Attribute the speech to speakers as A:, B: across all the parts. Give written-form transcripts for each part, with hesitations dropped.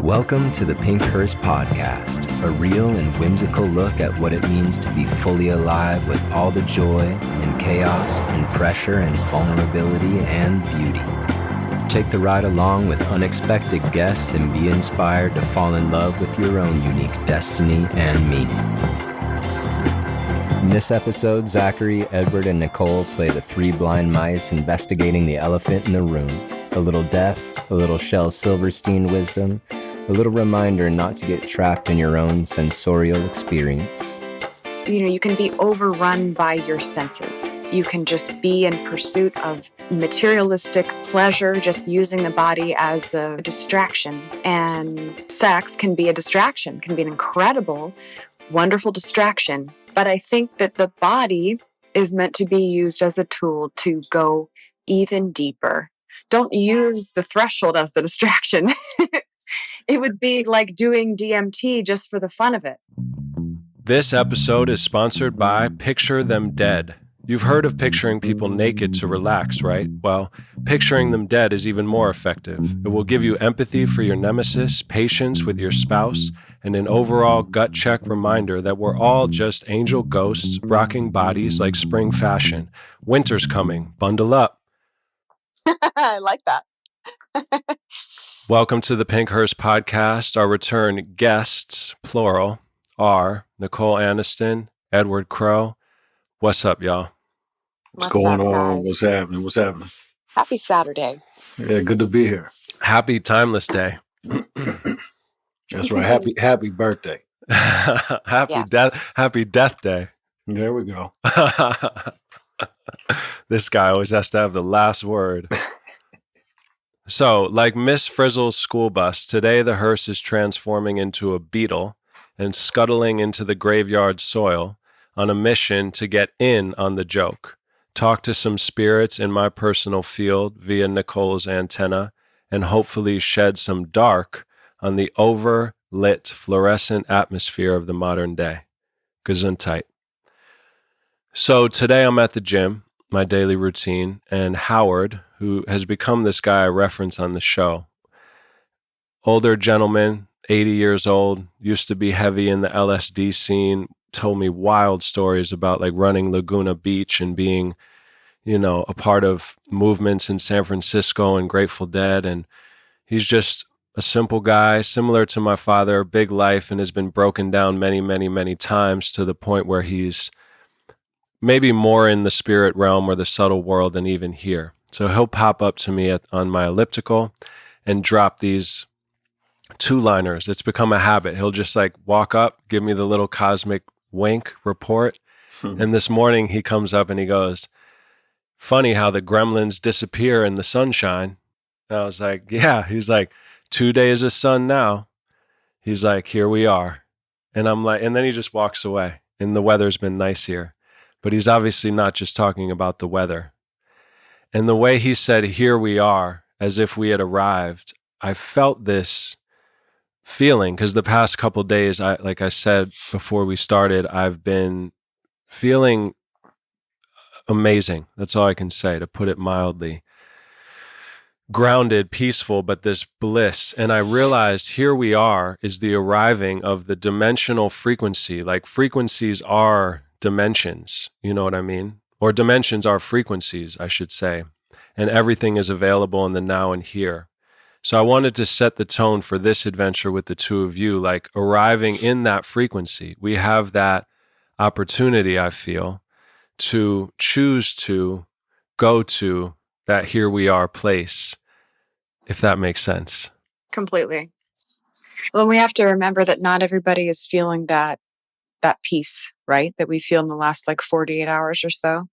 A: Welcome to the Pinkhurst Podcast, a real and whimsical look at what it means to be fully alive with all the joy and chaos and pressure and vulnerability and beauty. Take the ride along with unexpected guests and be inspired to fall in love with your own unique destiny and meaning. In this episode, Zachary, Edward, and Nicole play the three blind mice investigating the elephant in the room. A little death, a little Shel Silverstein wisdom, a little reminder not to get trapped in your own sensorial experience.
B: You can be overrun by your senses. You can just be in pursuit of materialistic pleasure, just using the body as a distraction. And sex can be a distraction, can be an incredible, wonderful distraction. But I think that the body is meant to be used as a tool to go even deeper. Don't use the threshold as the distraction. It would be like doing DMT just for the fun of it.
C: This episode is sponsored by Picture Them Dead. You've heard of picturing people naked to relax, right? Well, picturing them dead is even more effective. It will give you empathy for your nemesis, patience with your spouse, and an overall gut check reminder that we're all just angel ghosts rocking bodies like spring fashion. Winter's coming. Bundle up.
B: I like that.
C: Welcome to the Pinkhurst Podcast. Our return guests, plural, are Nicole Aniston, Edward Crowe. What's up, y'all?
D: What's going
B: up,
D: on?
B: guys?
D: What's happening?
B: Happy Saturday.
D: Yeah, good to be here.
C: Happy Timeless Day.
D: That's right. Happy birthday.
C: Happy Death Day.
D: There we go.
C: This guy always has to have the last word. So, like Miss Frizzle's school bus, today the hearse is transforming into a beetle and scuttling into the graveyard soil on a mission to get in on the joke, talk to some spirits in my personal field via Nicole's antenna, and hopefully shed some dark on the overlit fluorescent atmosphere of the modern day. Gesundheit. So today I'm at the gym, my daily routine, and Howard, who has become this guy I reference on the show, older gentleman, 80 years old, used to be heavy in the LSD scene, told me wild stories about like running Laguna Beach and being, a part of movements in San Francisco and Grateful Dead. And he's just a simple guy, similar to my father, big life, and has been broken down many, many, many times to the point where he's maybe more in the spirit realm or the subtle world than even here. So he'll pop up to me on my elliptical and drop these two-liners. It's become a habit. He'll just like walk up, give me the little cosmic wink report. And this morning he comes up and he goes, "Funny how the gremlins disappear in the sunshine." And I was like, yeah. He's like, 2 days of sun now. He's like, here we are. And I'm like, and then he just walks away. And the weather's been nice here. But he's obviously not just talking about the weather. And the way he said, here we are, as if we had arrived, I felt this feeling, because the past couple of days, like I said before we started, I've been feeling amazing. That's all I can say, to put it mildly. Grounded, peaceful, but this bliss. And I realized here we are is the arriving of the dimensional frequency. Like frequencies are dimensions, you know what I mean? Or dimensions are frequencies, I should say. And everything is available in the now and here. So I wanted to set the tone for this adventure with the two of you, like arriving in that frequency. We have that opportunity, I feel, to choose to go to that here we are place, if that makes sense.
B: Completely. Well, we have to remember that not everybody is feeling that peace, right? That we feel in the last 48 hours or so.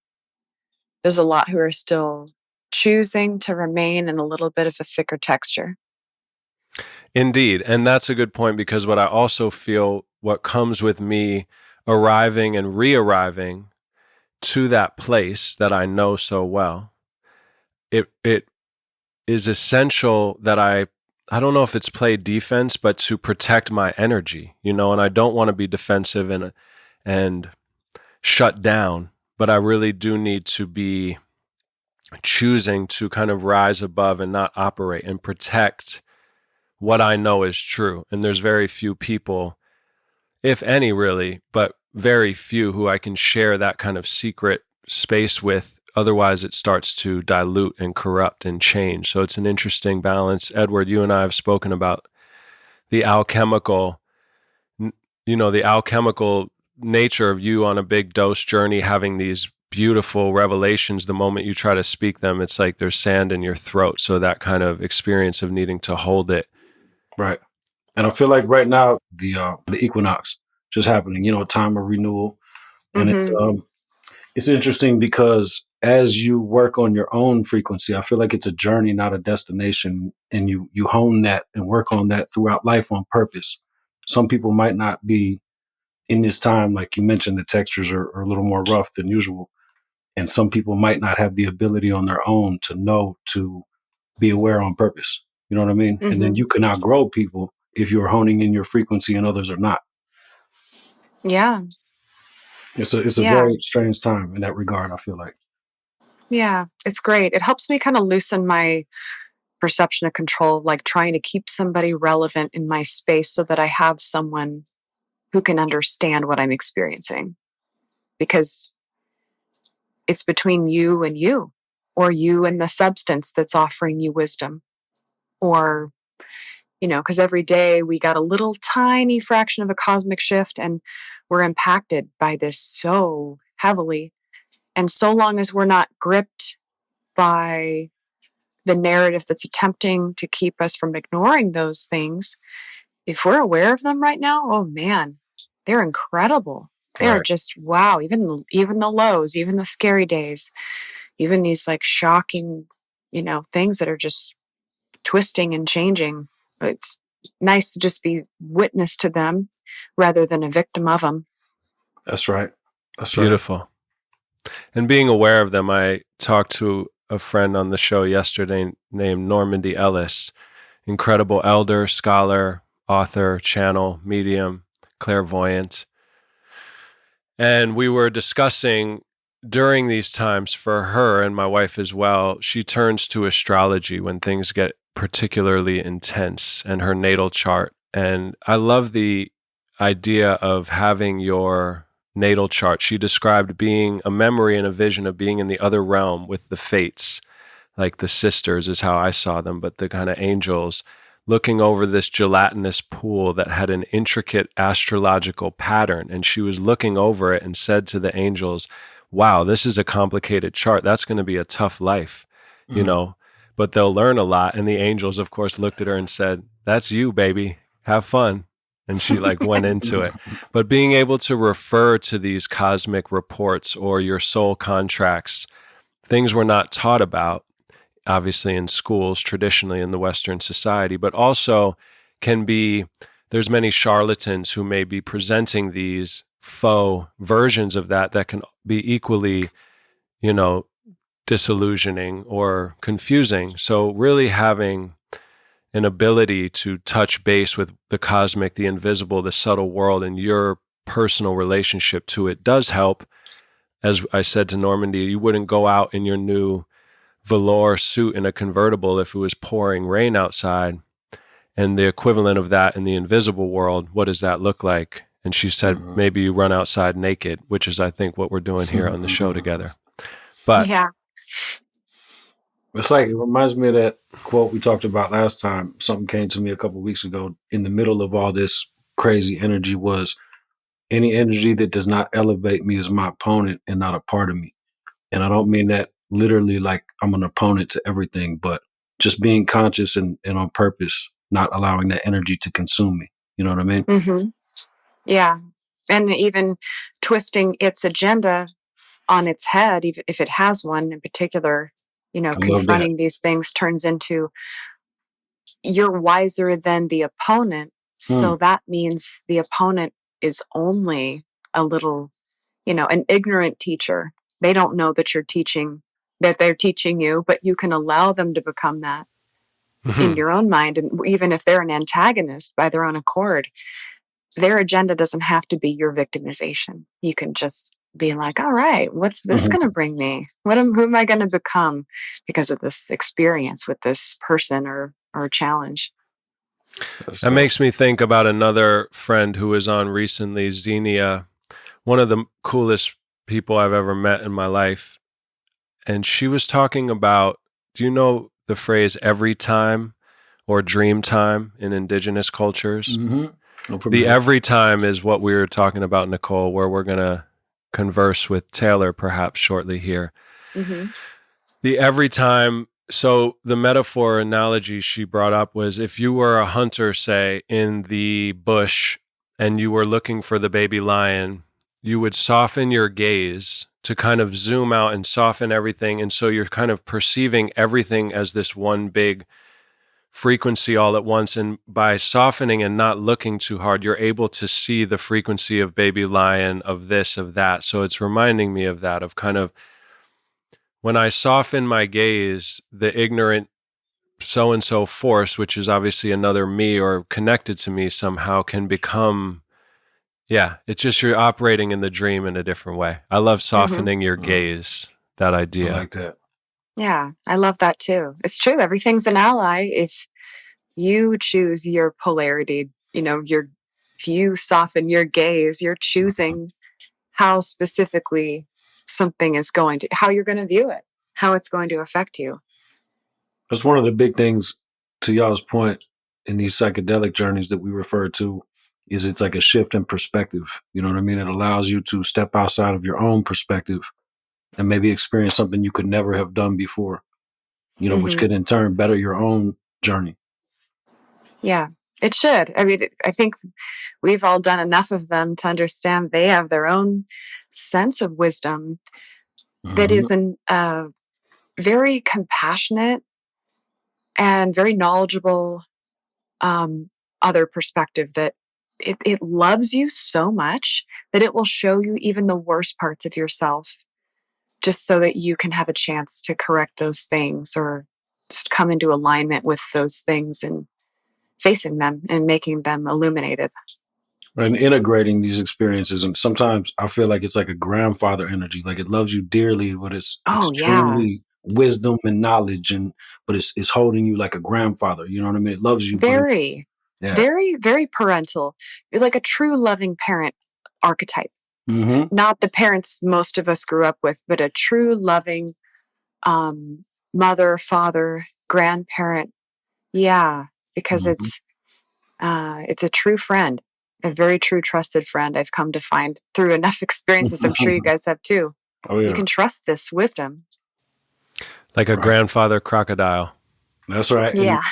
B: There's a lot who are still choosing to remain in a little bit of a thicker texture.
C: Indeed. And that's a good point, because what I also feel, what comes with me arriving and re-arriving to that place that I know so well, it is essential that I don't know if it's play defense, but to protect my energy, and I don't want to be defensive and shut down, but I really do need to be choosing to kind of rise above and not operate and protect what I know is true. And there's very few people, if any really, but very few who I can share that kind of secret space with. Otherwise, it starts to dilute and corrupt and change. So it's an interesting balance. Edward, you and I have spoken about the alchemical, the alchemical nature of you on a big dose journey, having these beautiful revelations. The moment you try to speak them, it's like there's sand in your throat. So that kind of experience of needing to hold it.
D: Right. And I feel like right now, the equinox just happening, time of renewal. And it's interesting because as you work on your own frequency, I feel like it's a journey, not a destination. And you hone that and work on that throughout life on purpose. Some people might not be in this time, like you mentioned, the textures are a little more rough than usual. And some people might not have the ability on their own to know to be aware on purpose. You know what I mean? And then you can outgrow people if you're honing in your frequency and others are not.
B: Yeah.
D: It's a very strange time in that regard, I feel like.
B: Yeah, it's great. It helps me kind of loosen my perception of control, like trying to keep somebody relevant in my space so that I have someone who can understand what I'm experiencing. Because it's between you and you, or you and the substance that's offering you wisdom. Or, because every day we got a little tiny fraction of a cosmic shift and we're impacted by this so heavily. And so long as we're not gripped by the narrative that's attempting to keep us from ignoring those things, if we're aware of them right now, oh man, they're incredible. They're just, wow, even the lows, even the scary days, even these like shocking, things that are just twisting and changing. It's nice to just be witness to them rather than a victim of them.
D: That's right. That's
C: Beautiful. And being aware of them, I talked to a friend on the show yesterday named Normandy Ellis, incredible elder, scholar, author, channel, medium, clairvoyant. And we were discussing during these times for her and my wife as well, she turns to astrology when things get particularly intense and her natal chart. And I love the idea of having your natal chart. She described being a memory and a vision of being in the other realm with the fates, like the sisters is how I saw them, but the kind of angels looking over this gelatinous pool that had an intricate astrological pattern. And she was looking over it and said to the angels, wow, this is a complicated chart. That's going to be a tough life, but they'll learn a lot. And the angels, of course, looked at her and said, that's you, baby. Have fun. And she went into it. But being able to refer to these cosmic reports or your soul contracts, things we're not taught about, obviously in schools, traditionally in the Western society, but also there's many charlatans who may be presenting these faux versions of that can be equally, disillusioning or confusing. So really having an ability to touch base with the cosmic, the invisible, the subtle world, and your personal relationship to it does help. As I said to Normandy, you wouldn't go out in your new velour suit in a convertible if it was pouring rain outside. And the equivalent of that in the invisible world, what does that look like? And she said, maybe you run outside naked, which is, I think, what we're doing here on the show together. But
B: yeah.
D: It's like, it reminds me of that quote we talked about last time. Something came to me a couple of weeks ago. In the middle of all this crazy energy was, any energy that does not elevate me is my opponent and not a part of me. And I don't mean that literally like I'm an opponent to everything, but just being conscious and on purpose, not allowing that energy to consume me. You know what I mean?
B: Mm-hmm. Yeah. And even twisting its agenda on its head, even if it has one in particular, confronting these things turns into, you're wiser than the opponent. So that means the opponent is only a little, an ignorant teacher. They don't know that that they're teaching you, but you can allow them to become that in your own mind. And even if they're an antagonist by their own accord, their agenda doesn't have to be your victimization. You can just be like, all right, what's this going to bring me? Who am I going to become because of this experience with this person or challenge?
C: That makes me think about another friend who was on recently, Xenia, one of the coolest people I've ever met in my life. And she was talking about, do you know the phrase every time or dream time in indigenous cultures?
D: Mm-hmm.
C: The every time is what we were talking about, Nicole, where we're going to converse with Taylor perhaps shortly here.
B: Mm-hmm.
C: The every time, so the metaphor analogy she brought up was if you were a hunter, say, in the bush and you were looking for the baby lion, you would soften your gaze to kind of zoom out and soften everything. And so you're kind of perceiving everything as this one big frequency all at once. And by softening and not looking too hard, you're able to see the frequency of baby lion, of this, of that. So it's reminding me of that, of kind of when I soften my gaze, the ignorant so-and-so force, which is obviously another me or connected to me somehow, can become, it's just you're operating in the dream in a different way. I love softening your gaze, that idea.
D: I like that.
B: Yeah, I love that too. It's true. Everything's an ally if you choose your polarity. If you soften your gaze, you're choosing how specifically something is how you're going to view it, how it's going to affect you.
D: That's one of the big things, to y'all's point, in these psychedelic journeys that we refer to, is it's like a shift in perspective. You know what I mean? It allows you to step outside of your own perspective and maybe experience something you could never have done before, which could in turn better your own journey.
B: Yeah, it should. I mean, I think we've all done enough of them to understand they have their own sense of wisdom that is very compassionate and very knowledgeable other perspective that it loves you so much that it will show you even the worst parts of yourself just so that you can have a chance to correct those things or just come into alignment with those things and facing them and making them illuminated.
D: And integrating these experiences. And sometimes I feel like it's like a grandfather energy, like it loves you dearly, but it's extremely wisdom and knowledge, but it's holding you like a grandfather. You know what I mean? It loves you.
B: Very, very parental. You're like a true loving parent archetype. Not the parents most of us grew up with, but a true loving mother, father, grandparent. Yeah, because it's a true friend, a very true trusted friend. I've come to find through enough experiences. I'm sure you guys have too.
D: Oh yeah,
B: you can trust this wisdom,
C: like a grandfather crocodile.
D: That's right.
B: Yeah,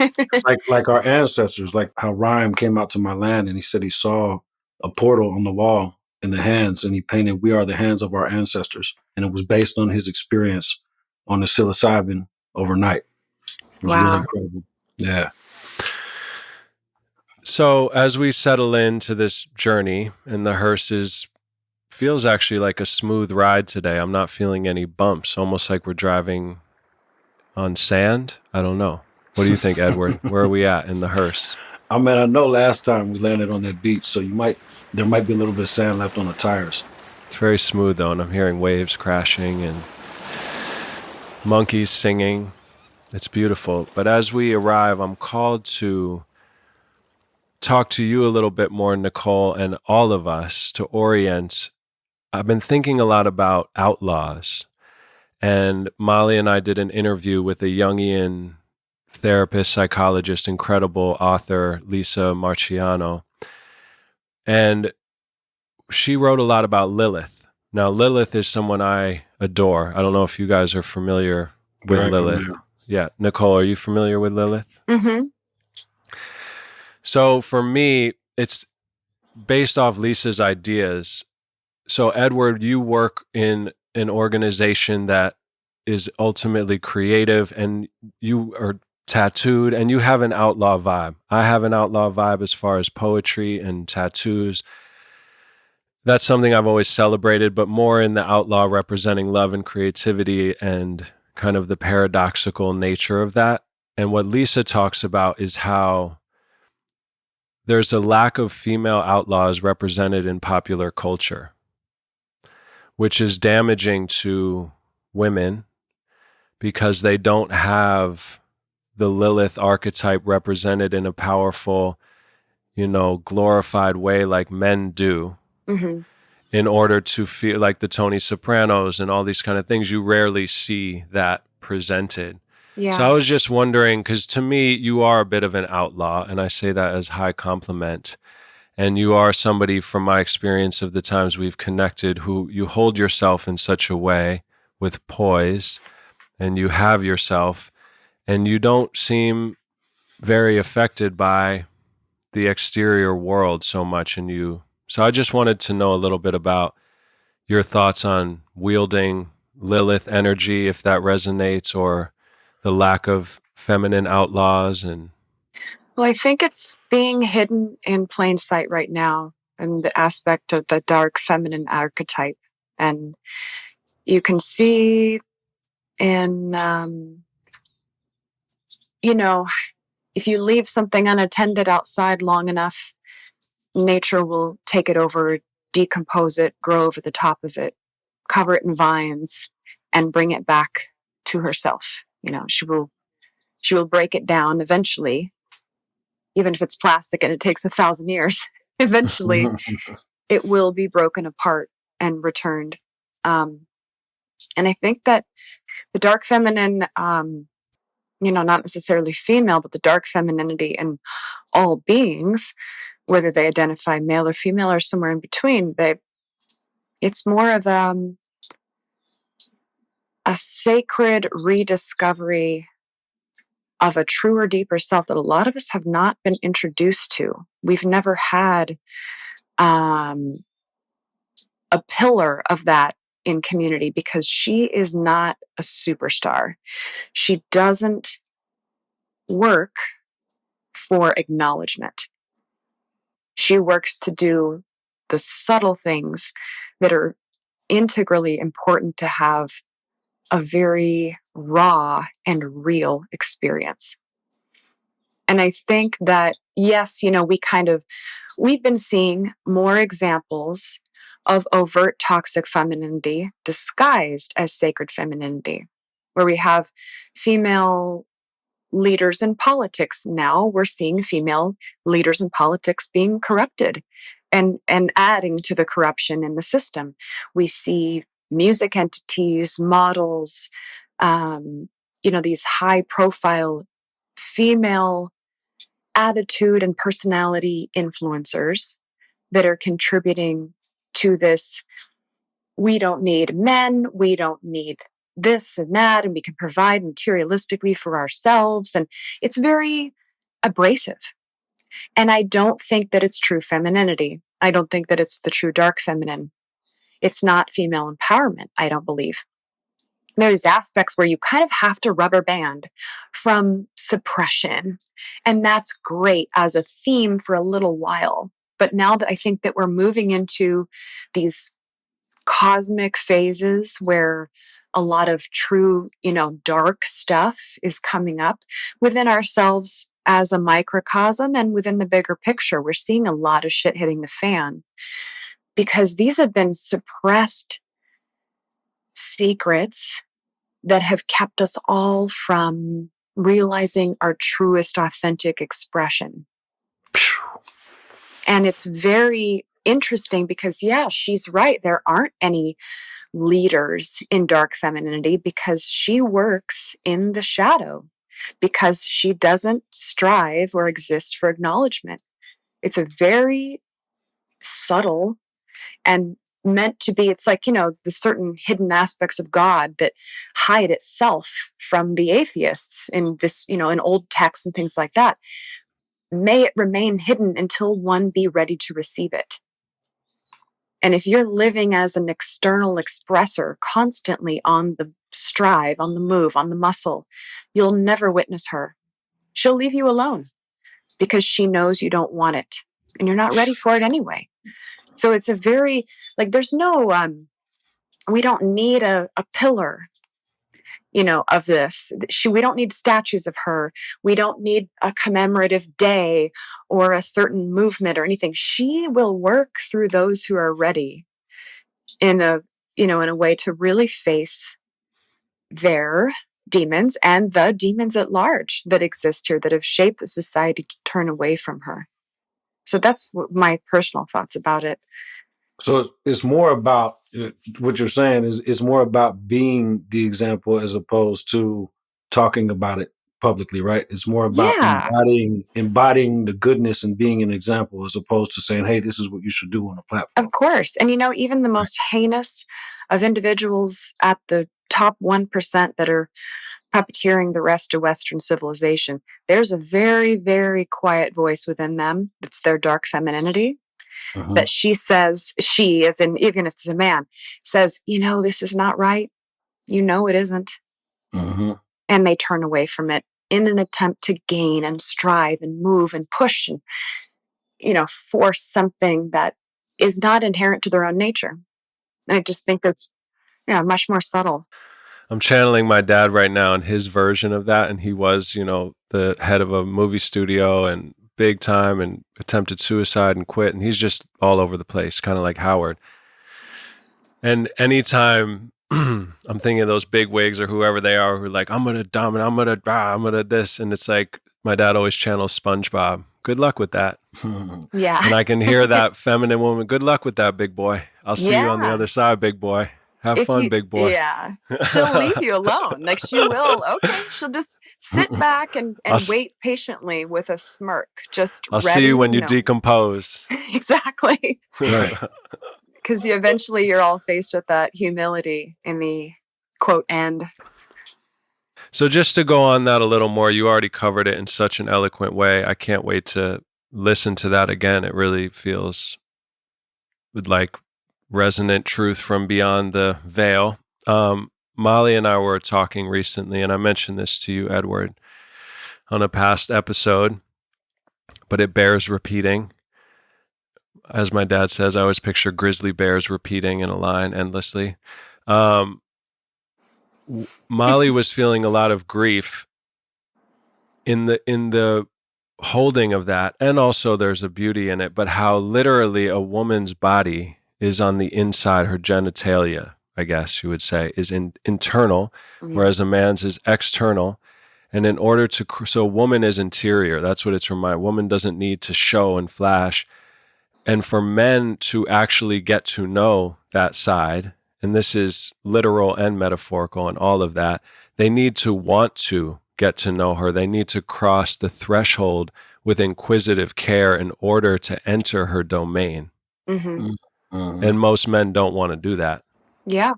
D: it's like our ancestors. Like how Rhyme came out to my land and he said he saw a portal on the wall in the hands, and he painted, "We are the hands of our ancestors," and it was based on his experience on the psilocybin overnight. It was really incredible. Yeah.
C: So as we settle into this journey, and the hearse feels actually like a smooth ride today. I'm not feeling any bumps, almost like we're driving on sand. I don't know. What do you think, Edward? Where are we at in the hearse?
D: I mean, I know last time we landed on that beach, so there might be a little bit of sand left on the tires.
C: It's very smooth though, and I'm hearing waves crashing and monkeys singing. It's beautiful. But as we arrive, I'm called to talk to you a little bit more, Nicole, and all of us to orient. I've been thinking a lot about outlaws, and Molly and I did an interview with a Jungian therapist, psychologist, incredible author, Lisa Marciano, and she wrote a lot about Lilith. Now, Lilith is someone I adore. I don't know if you guys are familiar with Lilith. Familiar. Yeah. Nicole, are you familiar with Lilith?
B: Mm-hmm.
C: So for me, it's based off Lisa's ideas. So Edward, you work in an organization that is ultimately creative, and you are tattooed and you have an outlaw vibe. I have an outlaw vibe as far as poetry and tattoos. That's something I've always celebrated, but more in the outlaw representing love and creativity and kind of the paradoxical nature of that. And what Lisa talks about is how there's a lack of female outlaws represented in popular culture, which is damaging to women because they don't have the Lilith archetype represented in a powerful, glorified way like men do, in order to feel like the Tony Sopranos and all these kind of things. You rarely see that presented.
B: Yeah.
C: So I was just wondering, because to me, you are a bit of an outlaw, and I say that as high compliment. And you are somebody, from my experience of the times we've connected, who you hold yourself in such a way with poise, and you have yourself, and you don't seem very affected by the exterior world so much. So I just wanted to know a little bit about your thoughts on wielding Lilith energy, if that resonates, or the lack of feminine outlaws.
B: Well, I think it's being hidden in plain sight right now, and the aspect of the dark feminine archetype. And you can see in, if you leave something unattended outside long enough, nature will take it over, decompose it, grow over the top of it, cover it in vines, and bring it back to herself. She will break it down eventually, even if it's plastic and it takes 1,000 years. Eventually, it will be broken apart and returned. And I think that the dark feminine, not necessarily female, but the dark femininity in all beings, whether they identify male or female or somewhere in between, it's more of a sacred rediscovery of a truer, deeper self that a lot of us have not been introduced to. We've never had a pillar of that in community, because she is not a superstar. She doesn't work for acknowledgement. She works to do the subtle things that are integrally important to have a very raw and real experience. And I think that, yes, we've been seeing more examples of overt toxic femininity disguised as sacred femininity, where we have female leaders in politics. Now we're seeing female leaders in politics being corrupted and adding to the corruption in the system. We see music entities, models, these high profile female attitude and personality influencers that are contributing to this. We don't need men. We don't need this and that, and we can provide materialistically for ourselves. And it's very abrasive. And I don't think that it's true femininity. I don't think that it's the true dark feminine. It's not female empowerment, I don't believe. There's aspects where you kind of have to rubber band from suppression. And that's great as a theme for a little while. But now that I think that we're moving into these cosmic phases where a lot of true, dark stuff is coming up within ourselves as a microcosm and within the bigger picture, we're seeing a lot of shit hitting the fan, because these have been suppressed secrets that have kept us all from realizing our truest, authentic expression. And it's very interesting because, yeah, she's right. There aren't any leaders in dark femininity because she works in the shadow, because she doesn't strive or exist for acknowledgement. It's a very subtle and meant to be, it's like, the certain hidden aspects of God that hide itself from the atheists in this, in old texts and things like that. May it remain hidden until one be ready to receive it. And if you're living as an external expressor, constantly on the strive, on the move, on the muscle, you'll never witness her. She'll leave you alone because she knows you don't want it and you're not ready for it anyway. So it's a very, there's no, we don't need a pillar, of this. We don't need statues of her. We don't need a commemorative day or a certain movement or anything. She will work through those who are ready in a way to really face their demons and the demons at large that exist here that have shaped the society to turn away from her. So that's my personal thoughts about it.
D: So it's more about what you're saying is it's more about being the example as opposed to talking about it publicly, right? It's more about embodying the goodness and being an example as opposed to saying, "Hey, this is what you should do on a platform."
B: Of course. And even the most heinous of individuals at the top 1% that are puppeteering the rest of Western civilization, there's a very, very quiet voice within them. It's their dark femininity. That she says, as in, even if it's a man, says, this is not right. It isn't. And they turn away from it in an attempt to gain and strive and move and push and, force something that is not inherent to their own nature. And I just think that's, much more subtle.
C: I'm channeling my dad right now and his version of that. And he was, the head of a movie studio and big time and attempted suicide and quit. And he's just all over the place, kind of like Howard. And anytime I'm thinking of those big wigs or whoever they are who are like, I'm going to dominate, I'm going to this. And it's like my dad always channels SpongeBob. Good luck with that.
B: Yeah.
C: And I can hear that feminine woman. Good luck with that, big boy. I'll see you on the other side, big boy. Have fun, big boy.
B: Yeah. She'll leave you alone. Like she will. Okay. She'll just sit back and wait patiently with a smirk.
C: I'll see you when you decompose.
B: Exactly.
D: Right.
B: Because eventually you're all faced with that humility in the quote end.
C: So just to go on that a little more, you already covered it in such an eloquent way. I can't wait to listen to that again. It really feels like resonant truth from beyond the veil. Molly and I were talking recently, and I mentioned this to you, Edward, on a past episode, but it bears repeating. As my dad says, I always picture grizzly bears repeating in a line endlessly. Molly was feeling a lot of grief in the holding of that, and also there's a beauty in it, but how literally a woman's body is on the inside, her genitalia, I guess you would say, is internal, whereas a man's is external. And in order to, so woman is interior. That's what it's reminding. Woman doesn't need to show and flash. And for men to actually get to know that side, and this is literal and metaphorical and all of that, they need to want to get to know her. They need to cross the threshold with inquisitive care in order to enter her domain. And most men don't want to do that.
B: Yeah.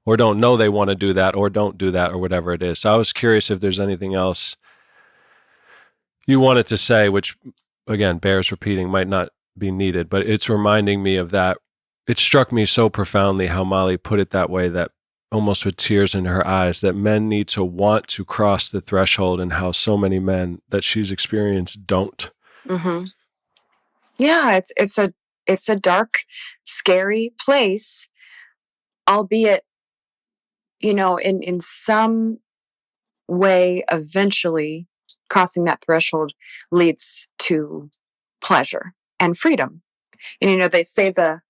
C: Or don't know they want to do that, or don't do that, or whatever it is. So I was curious if there's anything else you wanted to say, which, again, bears repeating, might not be needed, but it's reminding me of that. It struck me so profoundly how Molly put it that way, that almost with tears in her eyes, that men need to want to cross the threshold, and how so many men that she's experienced don't.
B: Yeah, it's a dark, scary place, albeit, in some way, eventually crossing that threshold leads to pleasure and freedom. And, they say the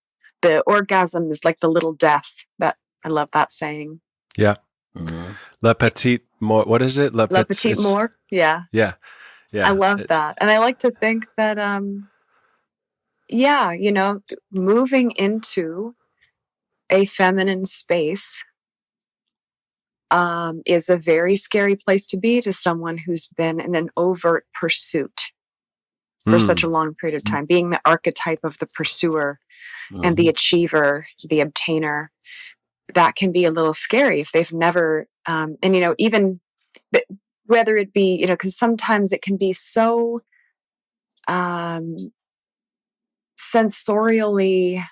B: orgasm is like the little death. That I love that saying.
C: Yeah. La petite mort. What is it?
B: La petite mort. Yeah.
C: Yeah. Yeah.
B: I love that. And I like to think that, moving into a feminine space is a very scary place to be to someone who's been in an overt pursuit for such a long period of time, being the archetype of the pursuer and the achiever, the obtainer. That can be a little scary if they've never, even whether it be, because sometimes it can be so sensorially,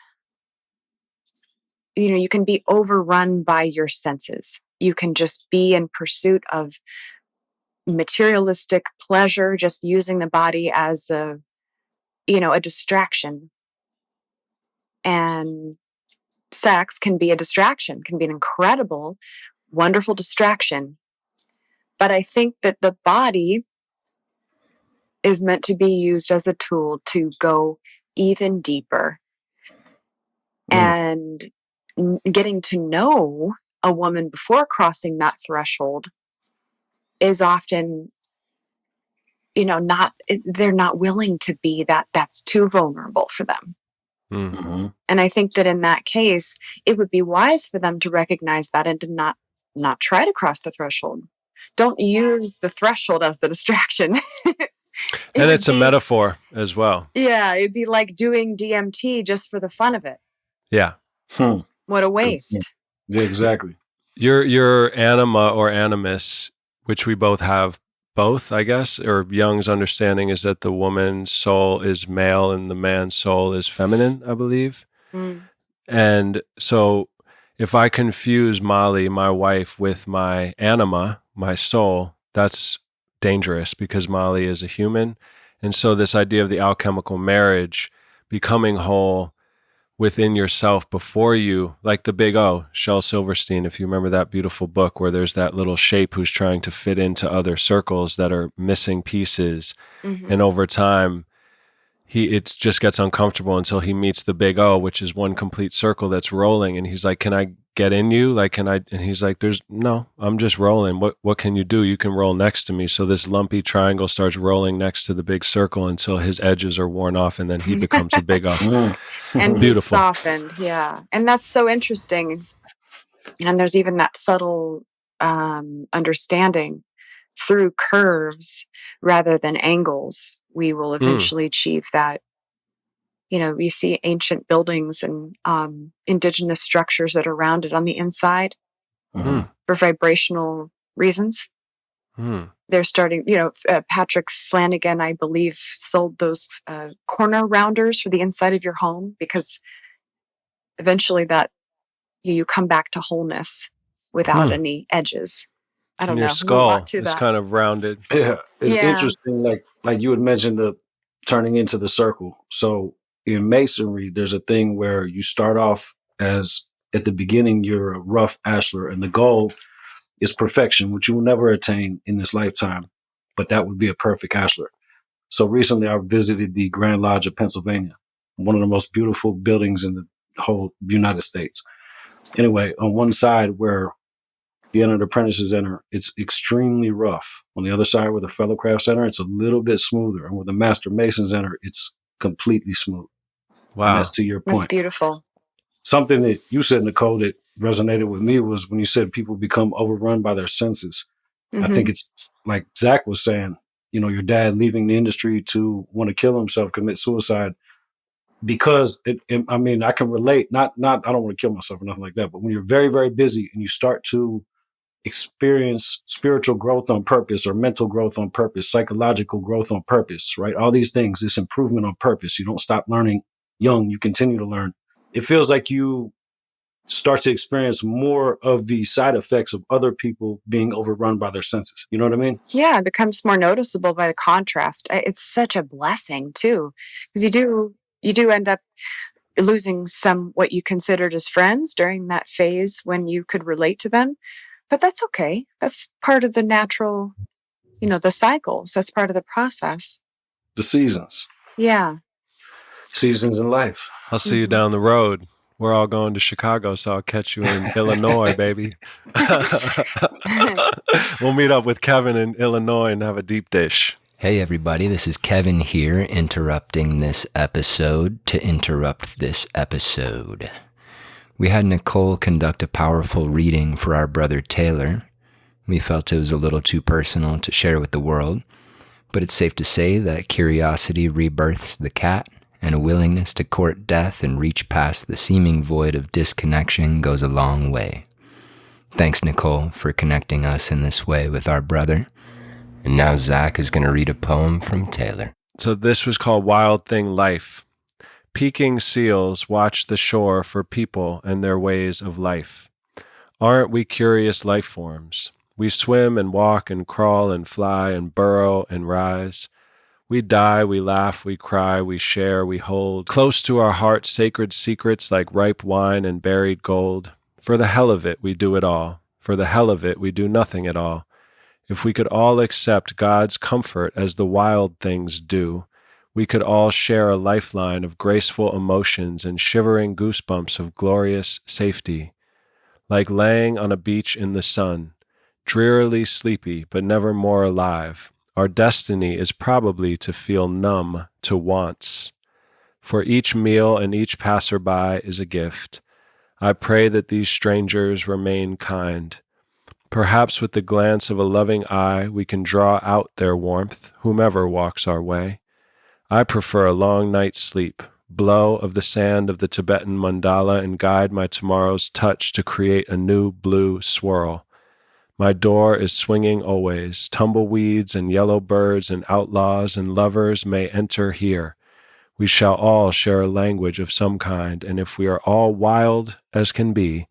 B: you can be overrun by your senses. You can just be in pursuit of materialistic pleasure, just using the body as a distraction. And sex can be a distraction, can be an incredible, wonderful distraction. But I think that the body is meant to be used as a tool to go even deeper and getting to know a woman before crossing that threshold is often, they're not willing to be that. That's too vulnerable for them.
D: Mm-hmm.
B: And I think that in that case, it would be wise for them to recognize that and to not try to cross the threshold. Don't use the threshold as the distraction.
C: And it's a metaphor as well.
B: Yeah, it'd be like doing DMT just for the fun of it.
C: Yeah.
B: What a waste.
D: Yeah, exactly.
C: Your anima or animus, which we both have, both, I guess, or Jung's understanding is that the woman's soul is male and the man's soul is feminine, I believe. And so if I confuse Molly, my wife, with my anima, my soul, that's dangerous because Molly is a human. And so this idea of the alchemical marriage, becoming whole within yourself before you, like the big O, Shel Silverstein, if you remember that beautiful book where there's that little shape who's trying to fit into other circles that are missing pieces. And over time, it just gets uncomfortable until he meets the big O, which is one complete circle that's rolling. And he's like, can I get in you? Like, can I? And he's like, no, I'm just rolling. What can you do? You can roll next to me. So this lumpy triangle starts rolling next to the big circle until his edges are worn off. And then he becomes the big O.
B: And
C: Beautiful.
B: he's softened. Yeah. And that's so interesting. And there's even that subtle understanding through curves rather than angles. We will eventually achieve that. You see ancient buildings and indigenous structures that are rounded on the inside for vibrational reasons. They're starting, Patrick Flanagan, I believe, sold those corner rounders for the inside of your home because eventually that you come back to wholeness without any edges. I don't know.
C: Your skull is kind of rounded.
D: Yeah, it's interesting. Like you had mentioned the turning into the circle. So in masonry, there's a thing where you start off as at the beginning, you're a rough ashlar, and the goal is perfection, which you will never attain in this lifetime. But that would be a perfect ashlar. So recently, I visited the Grand Lodge of Pennsylvania, one of the most beautiful buildings in the whole United States. Anyway, on one side where the entered apprentices enter, it's extremely rough. On the other side where the fellow crafts enter, it's a little bit smoother. And where the master masons enter, it's completely smooth.
C: Wow.
D: And that's to your point.
B: That's beautiful.
D: Something that you said, Nicole, that resonated with me was when you said people become overrun by their senses. I think it's like Zach was saying, your dad leaving the industry to want to kill himself, commit suicide. Because I can relate, not I don't want to kill myself or nothing like that, but when you're very, very busy and you start to experience spiritual growth on purpose or mental growth on purpose, psychological growth on purpose, right? All these things, this improvement on purpose. You don't stop learning young, you continue to learn. It feels like you start to experience more of the side effects of other people being overrun by their senses. You know what I mean?
B: Yeah, it becomes more noticeable by the contrast. It's such a blessing too, because you do end up losing some what you considered as friends during that phase when you could relate to them. But that's okay. That's part of the natural, the cycles. That's part of the process.
D: The seasons.
B: Yeah.
D: Seasons in life.
C: I'll see you down the road. We're all going to Chicago, so I'll catch you in Illinois, baby. We'll meet up with Kevin in Illinois and have a deep dish.
A: Hey everybody, this is Kevin here, interrupting this episode to interrupt this episode. We had Nicole conduct a powerful reading for our brother Taylor. We felt it was a little too personal to share with the world, but it's safe to say that curiosity rebirths the cat, and a willingness to court death and reach past the seeming void of disconnection goes a long way. Thanks, Nicole, for connecting us in this way with our brother. And now Zach is going to read a poem from Taylor.
C: So this was called Wild Thing Life. Peking seals watch the shore for people and their ways of life. Aren't we curious life forms? We swim and walk and crawl and fly and burrow and rise. We die, we laugh, we cry, we share, we hold. Close to our hearts sacred secrets like ripe wine and buried gold. For the hell of it, we do it all. For the hell of it, we do nothing at all. If we could all accept God's comfort as the wild things do, we could all share a lifeline of graceful emotions and shivering goosebumps of glorious safety. like laying on a beach in the sun, drearily sleepy but never more alive. Our destiny is probably to feel numb to wants. For each meal and each passerby is a gift. I pray that these strangers remain kind. Perhaps with the glance of a loving eye we can draw out their warmth, whomever walks our way. I prefer a long night's sleep, blow of the sand of the Tibetan mandala and guide my tomorrow's touch to create a new blue swirl. My door is swinging always. Tumbleweeds and yellow birds and outlaws and lovers may enter here. We shall all share a language of some kind, and if we are all wild as can be,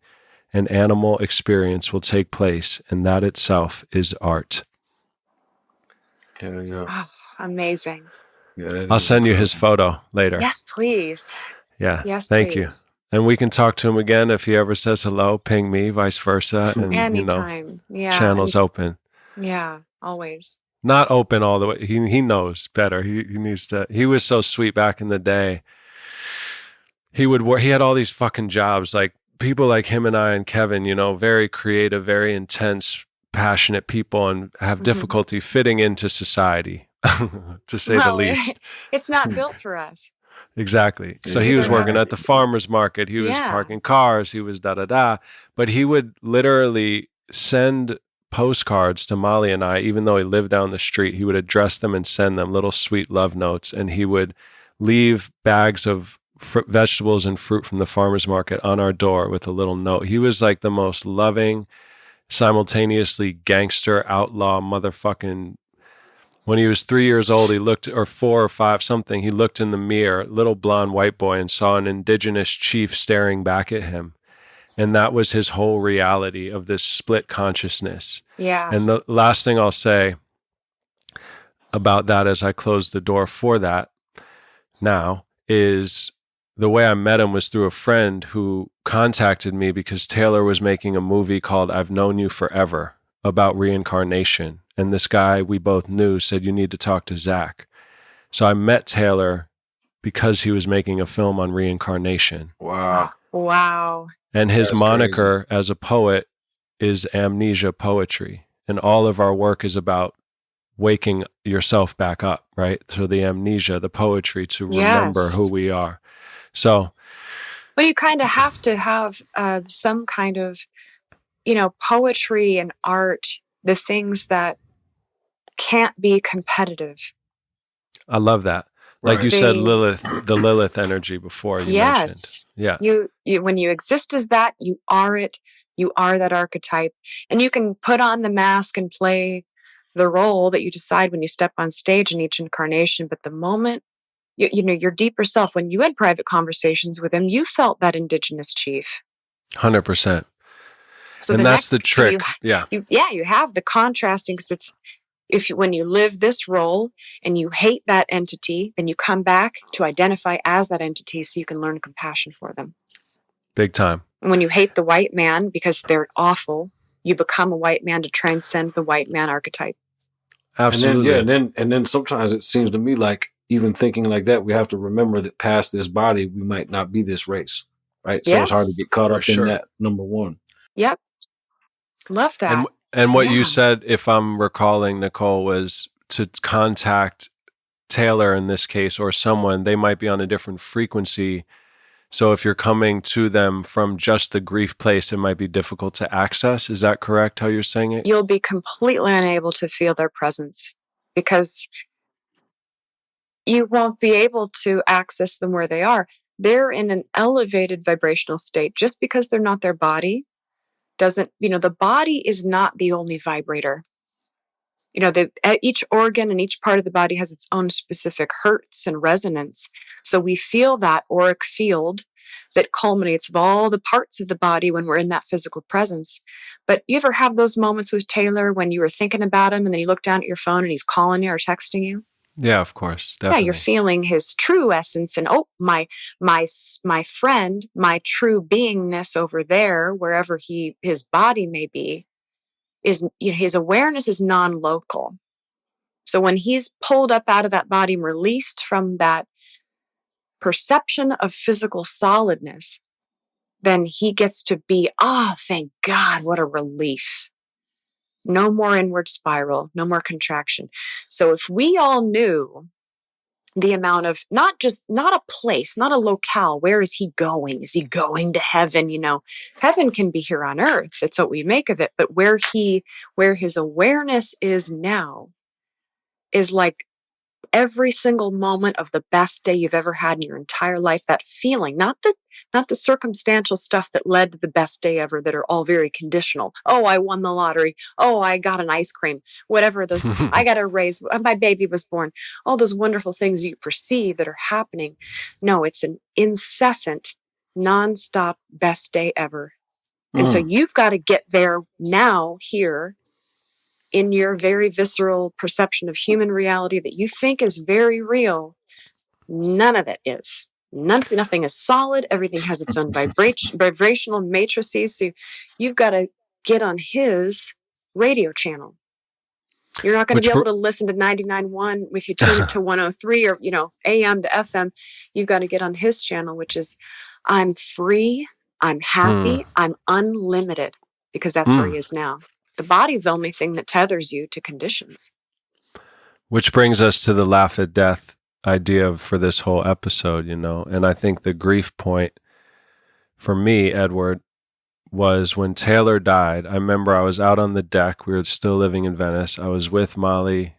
C: an animal experience will take place, and that itself is art.
D: Yeah.
B: Oh, amazing.
D: Yeah,
C: I'll send you his photo later.
B: Yes, please.
C: Yeah.
B: Yes,
C: Thank
B: please.
C: you. And we can talk to him again if he ever says hello. Ping me, vice versa, and
B: Anytime. Yeah.
C: channels open.
B: Yeah, always.
C: Not open all the way. He knows better. He needs to. He was so sweet back in the day. He would work. He had all these fucking jobs. Like people like him and I and Kevin, very creative, very intense, passionate people, and have difficulty fitting into society, to say the least.
B: It's not built for us.
C: Exactly. So he was working at the farmer's market. He was parking cars. He was da-da-da. But he would literally send postcards to Molly and I, even though he lived down the street. He would address them and send them little sweet love notes. And he would leave bags of vegetables and fruit from the farmer's market on our door with a little note. He was like the most loving, simultaneously gangster, outlaw, motherfucking. When he was 3 years old, or 4 or 5 something, he looked in the mirror, little blonde white boy, and saw an indigenous chief staring back at him. And that was his whole reality of this split consciousness.
B: Yeah.
C: And the last thing I'll say about that as I close the door for that now is the way I met him was through a friend who contacted me because Taylor was making a movie called I've Known You Forever about reincarnation. And this guy we both knew said, you need to talk to Zach. So I met Taylor because he was making a film on reincarnation.
D: Wow.
B: Wow.
C: And his
D: That's
C: moniker as a poet is Amnesia Poetry. And all of our work is about waking yourself back up, right? So the amnesia, the poetry to remember who we are. So.
B: But you kind of have to have some kind of, poetry and art, the things that can't be competitive.
C: I love that. Like you said, Lilith, the Lilith energy before you mentioned. Yeah.
B: You when you exist as that, you are it. You are that archetype. And you can put on the mask and play the role that you decide when you step on stage in each incarnation. But the moment, your deeper self, when you had private conversations with him, you felt that indigenous chief.
C: 100%.
B: So
C: and that's the trick. You
B: have the contrasting, because when you live this role and you hate that entity, then you come back to identify as that entity so you can learn compassion for them.
C: Big time.
B: And when you hate the white man because they're awful, you become a white man to transcend the white man archetype.
C: Absolutely.
D: And then sometimes it seems to me like even thinking like that, we have to remember that past this body, we might not be this race, right? So it's hard to get caught up in that, number one.
B: Yep. Love that.
C: And what you said, if I'm recalling, Nicole, was to contact Taylor in this case or someone, they might be on a different frequency. So if you're coming to them from just the grief place, it might be difficult to access. Is that correct, how you're saying it?
B: You'll be completely unable to feel their presence because you won't be able to access them where they are. They're in an elevated vibrational state. Just because they're not their body doesn't, the body is not the only vibrator. Each organ and each part of the body has its own specific hertz and resonance. So we feel that auric field that culminates of all the parts of the body when we're in that physical presence. But you ever have those moments with Taylor when you were thinking about him and then you look down at your phone and he's calling you or texting you?
C: Yeah, of course. Definitely.
B: Yeah, you're feeling his true essence and, my friend, my true beingness over there, wherever his body may be, is, his awareness is non-local. So when he's pulled up out of that body and released from that perception of physical solidness, then he gets to be, oh, thank God, what a relief. No more inward spiral, no more contraction. So if we all knew the amount of not a place, not a locale, where is he going? Is he going to heaven? Heaven can be here on earth. It's what we make of it. But where his awareness is now is like every single moment of the best day you've ever had in your entire life. That feeling, not the circumstantial stuff that led to the best day ever, that are all very conditional. Oh, I won the lottery. Oh, I got an ice cream. Whatever those, I got a raise. My baby was born. All those wonderful things you perceive that are happening. No, it's an incessant, nonstop best day ever. And so you've got to get there now, here, in your very visceral perception of human reality that you think is very real. None of it is. Nothing is solid. Everything has its own vibrational matrices. So you've got to get on his radio channel. You're not going to be able to listen to 99.1 if you tune it to 103 or, AM to FM. You've got to get on his channel, which is, I'm free, I'm happy, I'm unlimited, because that's where he is now. The body's the only thing that tethers you to conditions.
C: Which brings us to the laugh at death idea for this whole episode, and I think the grief point for me, Edward, was when Taylor died. I remember I was out on the deck. We were still living in Venice. I was with Molly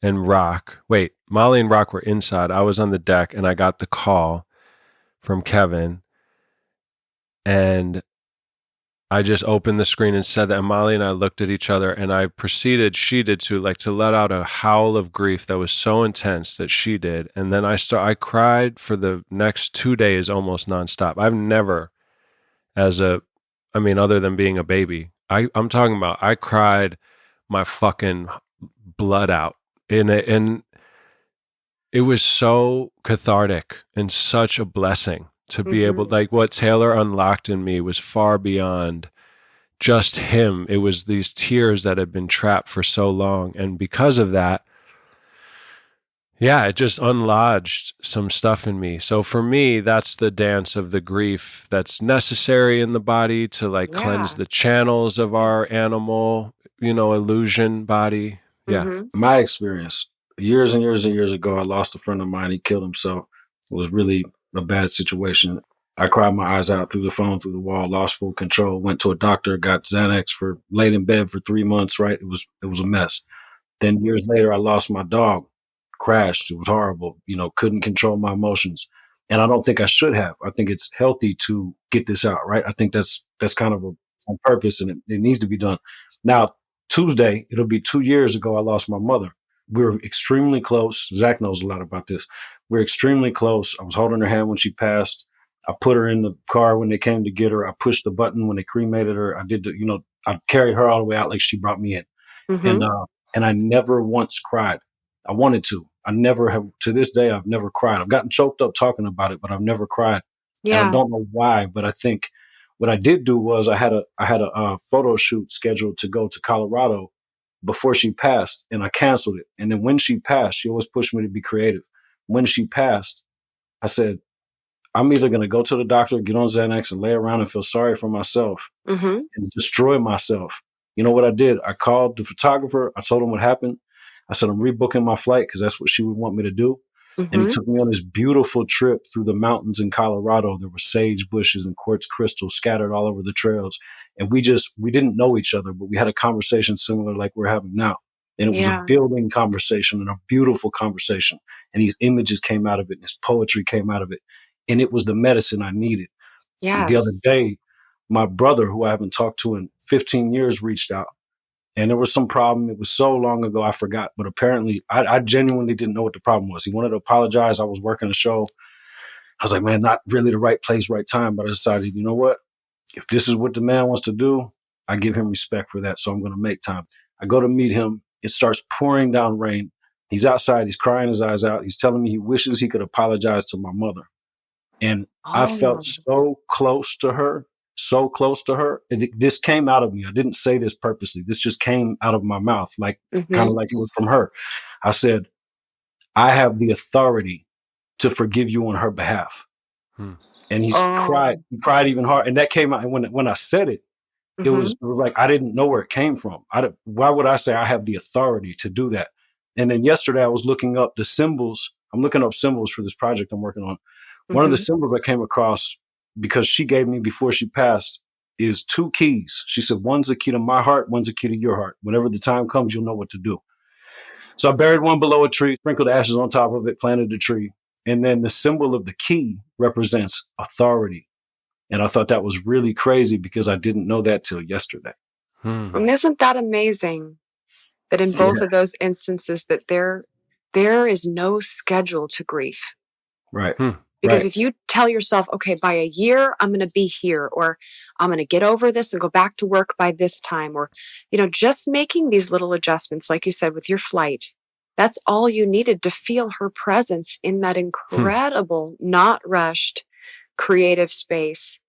C: and Rock. Wait, Molly and Rock were inside. I was on the deck, and I got the call from Kevin, and I just opened the screen and said that, and Molly and I looked at each other, and I proceeded, she did too, to let out a howl of grief that was so intense that she did. And then I cried for the next 2 days almost nonstop. I've never, other than being a baby, I'm talking about, I cried my fucking blood out in it. And it was so cathartic and such a blessing to be able, what Taylor unlocked in me was far beyond just him. It was these tears that had been trapped for so long. And because of that, it just unlodged some stuff in me. So for me, that's the dance of the grief that's necessary in the body to cleanse the channels of our animal, illusion body. Yeah.
D: My experience, years and years and years ago, I lost a friend of mine. He killed himself. It was really a bad situation. I cried my eyes out through the phone, through the wall, lost full control, went to a doctor, got Xanax, laid in bed for 3 months, right? It was a mess. Then years later, I lost my dog, crashed. It was horrible, couldn't control my emotions. And I don't think I should have. I think it's healthy to get this out, right? I think that's kind of on purpose, and it needs to be done. Now, Tuesday, it'll be 2 years ago, I lost my mother. We were extremely close. Zach knows a lot about this. We're extremely close. I was holding her hand when she passed. I put her in the car when they came to get her. I pushed the button when they cremated her. I did I carried her all the way out like she brought me in. And I never once cried. I wanted to. I never have, to this day, I've never cried. I've gotten choked up talking about it, but I've never cried. Yeah. And I don't know why, but I think what I did do was I had a photo shoot scheduled to go to Colorado before she passed, and I canceled it. And then when she passed, she always pushed me to be creative. When she passed, I said, I'm either going to go to the doctor, get on Xanax, and lay around and feel sorry for myself and destroy myself. You know what I did? I called the photographer. I told him what happened. I said, I'm rebooking my flight because that's what she would want me to do. And he took me on this beautiful trip through the mountains in Colorado. There were sage bushes and quartz crystals scattered all over the trails. And we didn't know each other, but we had a conversation similar like we're having now. And it was a building conversation and a beautiful conversation. And these images came out of it, and this poetry came out of it. And it was the medicine I needed. Yes. The other day, my brother, who I haven't talked to in 15 years, reached out. And there was some problem. It was so long ago, I forgot. But apparently, I genuinely didn't know what the problem was. He wanted to apologize. I was working a show. I was like, man, not really the right place, right time. But I decided, you know what? If this is what the man wants to do, I give him respect for that. So I'm going to make time. I go to meet him. It starts pouring down rain. He's outside. He's crying his eyes out. He's telling me he wishes he could apologize to my mother. And I felt so close to her. So close to her. This came out of me. I didn't say this purposely. This just came out of my mouth, kind of like it was from her. I said, I have the authority to forgive you on her behalf. And
B: Oh.
D: he cried even hard. And that came out. And when I said it,
B: Mm-hmm.
D: it was like, I didn't know where it came from. Why would I say I have the authority to do that? And then yesterday I was looking up the symbols. I'm looking up symbols for this project I'm working on. One of the
B: Mm-hmm.
D: symbols I came across, because she gave me before she passed, is 2 keys. She said, one's the key to my heart, one's the key to your heart. Whenever the time comes, you'll know what to do. So I buried one below a tree, sprinkled ashes on top of it, planted the tree. And then the symbol of the key represents authority. And I thought that was really crazy because I didn't know that till yesterday.
B: And isn't that amazing that in both of those instances that there is no schedule to grief?
D: Right.
B: Because if you tell yourself, okay, by a year, I'm going to be here, or I'm going to get over this and go back to work by this time, or, just making these little adjustments, like you said, with your flight, that's all you needed to feel her presence in that incredible, not rushed, creative space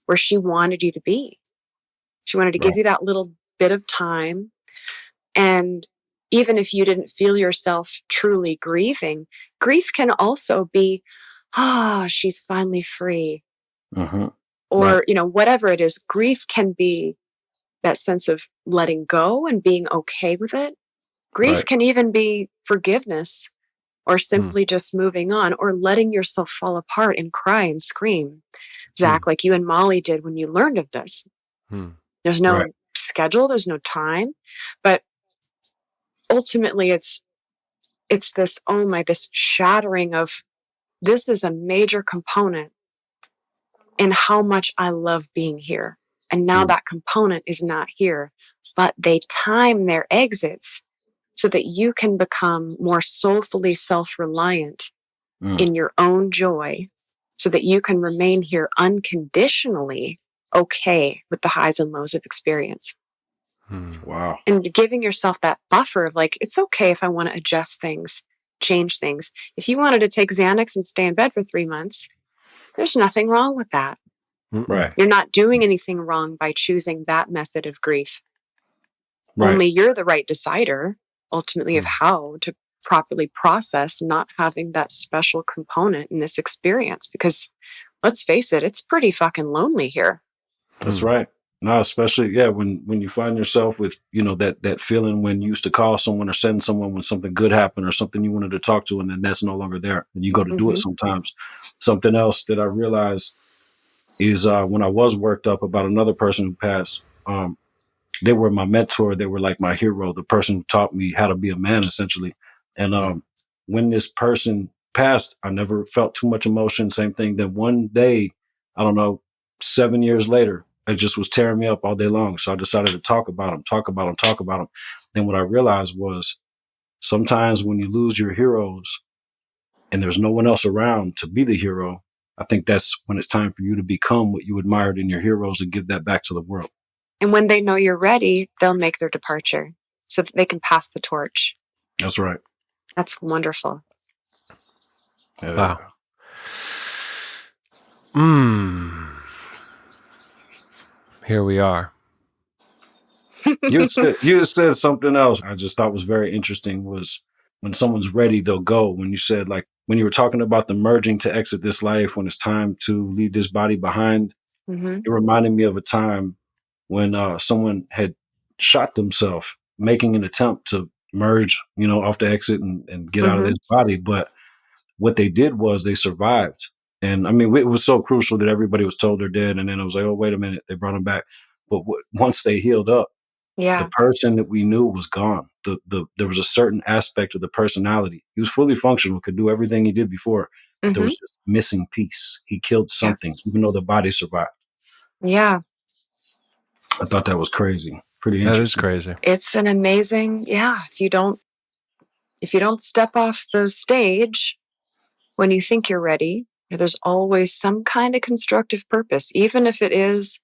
B: where she wanted you to be. She wanted to give you that little bit of time. And even if you didn't feel yourself truly grieving, grief can also be, she's finally free.
D: Mm-hmm.
B: Or, whatever it is, grief can be that sense of letting go and being okay with it. Grief can even be forgiveness, or simply just moving on, or letting yourself fall apart and cry and scream. Zach, like you and Molly did when you learned of this. There's no schedule, there's no time, but ultimately it's this, this shattering of, this is a major component in how much I love being here. And now that component is not here, but they time their exits so that you can become more soulfully self-reliant in your own joy, so that you can remain here unconditionally okay with the highs and lows of experience.
D: Wow.
B: And giving yourself that buffer of like, it's okay if I want to adjust things, change things. If you wanted to take Xanax and stay in bed for 3 months, there's nothing wrong with that.
D: Right.
B: You're not doing anything wrong by choosing that method of grief. Only you're the right decider, ultimately, of how to properly process not having that special component in this experience. Because let's face it, it's pretty fucking lonely here.
D: That's right. No, especially, when you find yourself with, that feeling when you used to call someone or send someone when something good happened or something you wanted to talk to, and then that's no longer there. And you go to do it sometimes. Something else that I realized is when I was worked up about another person who passed, they were my mentor. They were like my hero, the person who taught me how to be a man, essentially. And when this person passed, I never felt too much emotion. Same thing. Then one day, I don't know, 7 years later, it just was tearing me up all day long. So I decided to talk about him. Then what I realized was, sometimes when you lose your heroes and there's no one else around to be the hero, I think that's when it's time for you to become what you admired in your heroes and give that back to the world.
B: And when they know you're ready, they'll make their departure so that they can pass the torch.
D: That's right.
B: That's wonderful.
C: Wow. Here we are.
D: You had said something else I just thought was very interesting, was when someone's ready, they'll go. When you said, like, when you were talking about the merging to exit this life, when it's time to leave this body behind, it reminded me of a time when someone had shot themselves making an attempt to merge, off the exit and get out of this body. But what they did was they survived. And I mean, it was so crucial that everybody was told they're dead. And then it was like, oh, wait a minute, they brought them back. But once they healed up, the person that we knew was gone. There was a certain aspect of the personality. He was fully functional, could do everything he did before. But there was just a missing piece. He killed something, even though the body survived.
B: Yeah.
D: I thought that was crazy. Pretty interesting.
C: That is crazy.
B: It's an amazing, if you don't step off the stage when you think you're ready, there's always some kind of constructive purpose, even if it is,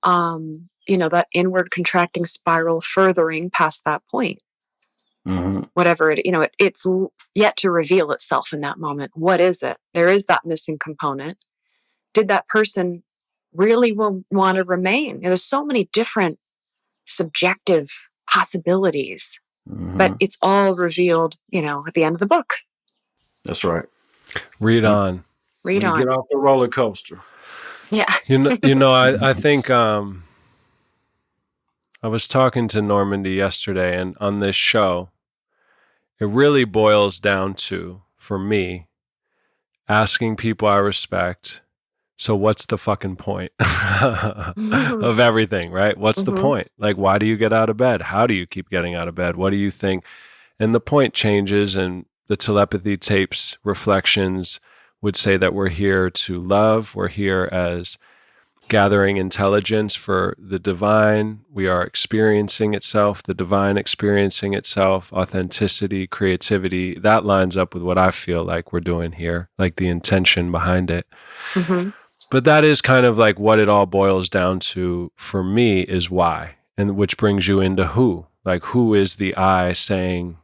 B: that inward contracting spiral furthering past that point. Whatever it's yet to reveal itself in that moment. What is it? There is that missing component. Did that person really want to remain? There's so many different subjective possibilities, but it's all revealed, at the end of the book.
D: That's right.
C: Read on.
B: Read
D: When you
B: on.
D: get off the roller coaster.
B: Yeah.
C: I think I was talking to Normandy yesterday, and on this show, it really boils down to, for me, asking people I respect, so what's the fucking point of everything, right? What's the point? Like, why do you get out of bed? How do you keep getting out of bed? What do you think? And the point changes, and the telepathy tapes reflections would say that we're here to love. We're here as gathering intelligence for the divine. We are experiencing itself, the divine experiencing itself, authenticity, creativity. That lines up with what I feel like we're doing here, like the intention behind it. But that is kind of like what it all boils down to for me is why, and which brings you into who. Like, who is the I saying,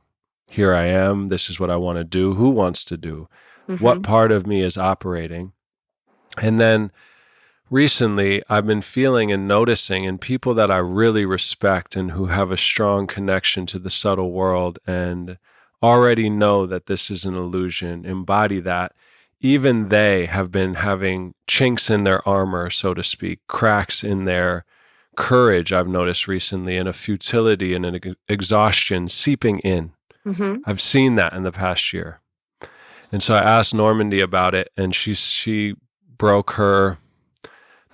C: here I am, this is what I want to do. Who wants to do? What part of me is operating? And then recently, I've been feeling and noticing in people that I really respect and who have a strong connection to the subtle world and already know that this is an illusion, embody that, even they have been having chinks in their armor, so to speak, cracks in their courage, I've noticed recently, and a futility and an exhaustion seeping in. I've seen that in the past year. And so I asked Normandy about it, and she broke her,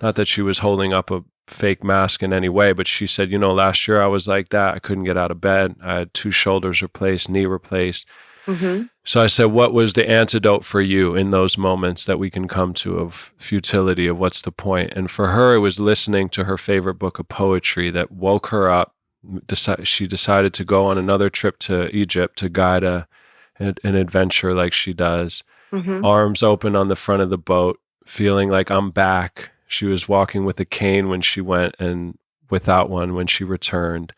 C: not that she was holding up a fake mask in any way, but she said, last year I was like that. I couldn't get out of bed. I had 2 shoulders replaced, knee replaced. So I said, what was the antidote for you in those moments that we can come to of futility, of what's the point? And for her, it was listening to her favorite book of poetry that woke her up. She decided to go on another trip to Egypt to guide an adventure like she does. Arms open on the front of the boat, feeling like I'm back. She was walking with a cane when she went and without one when she returned.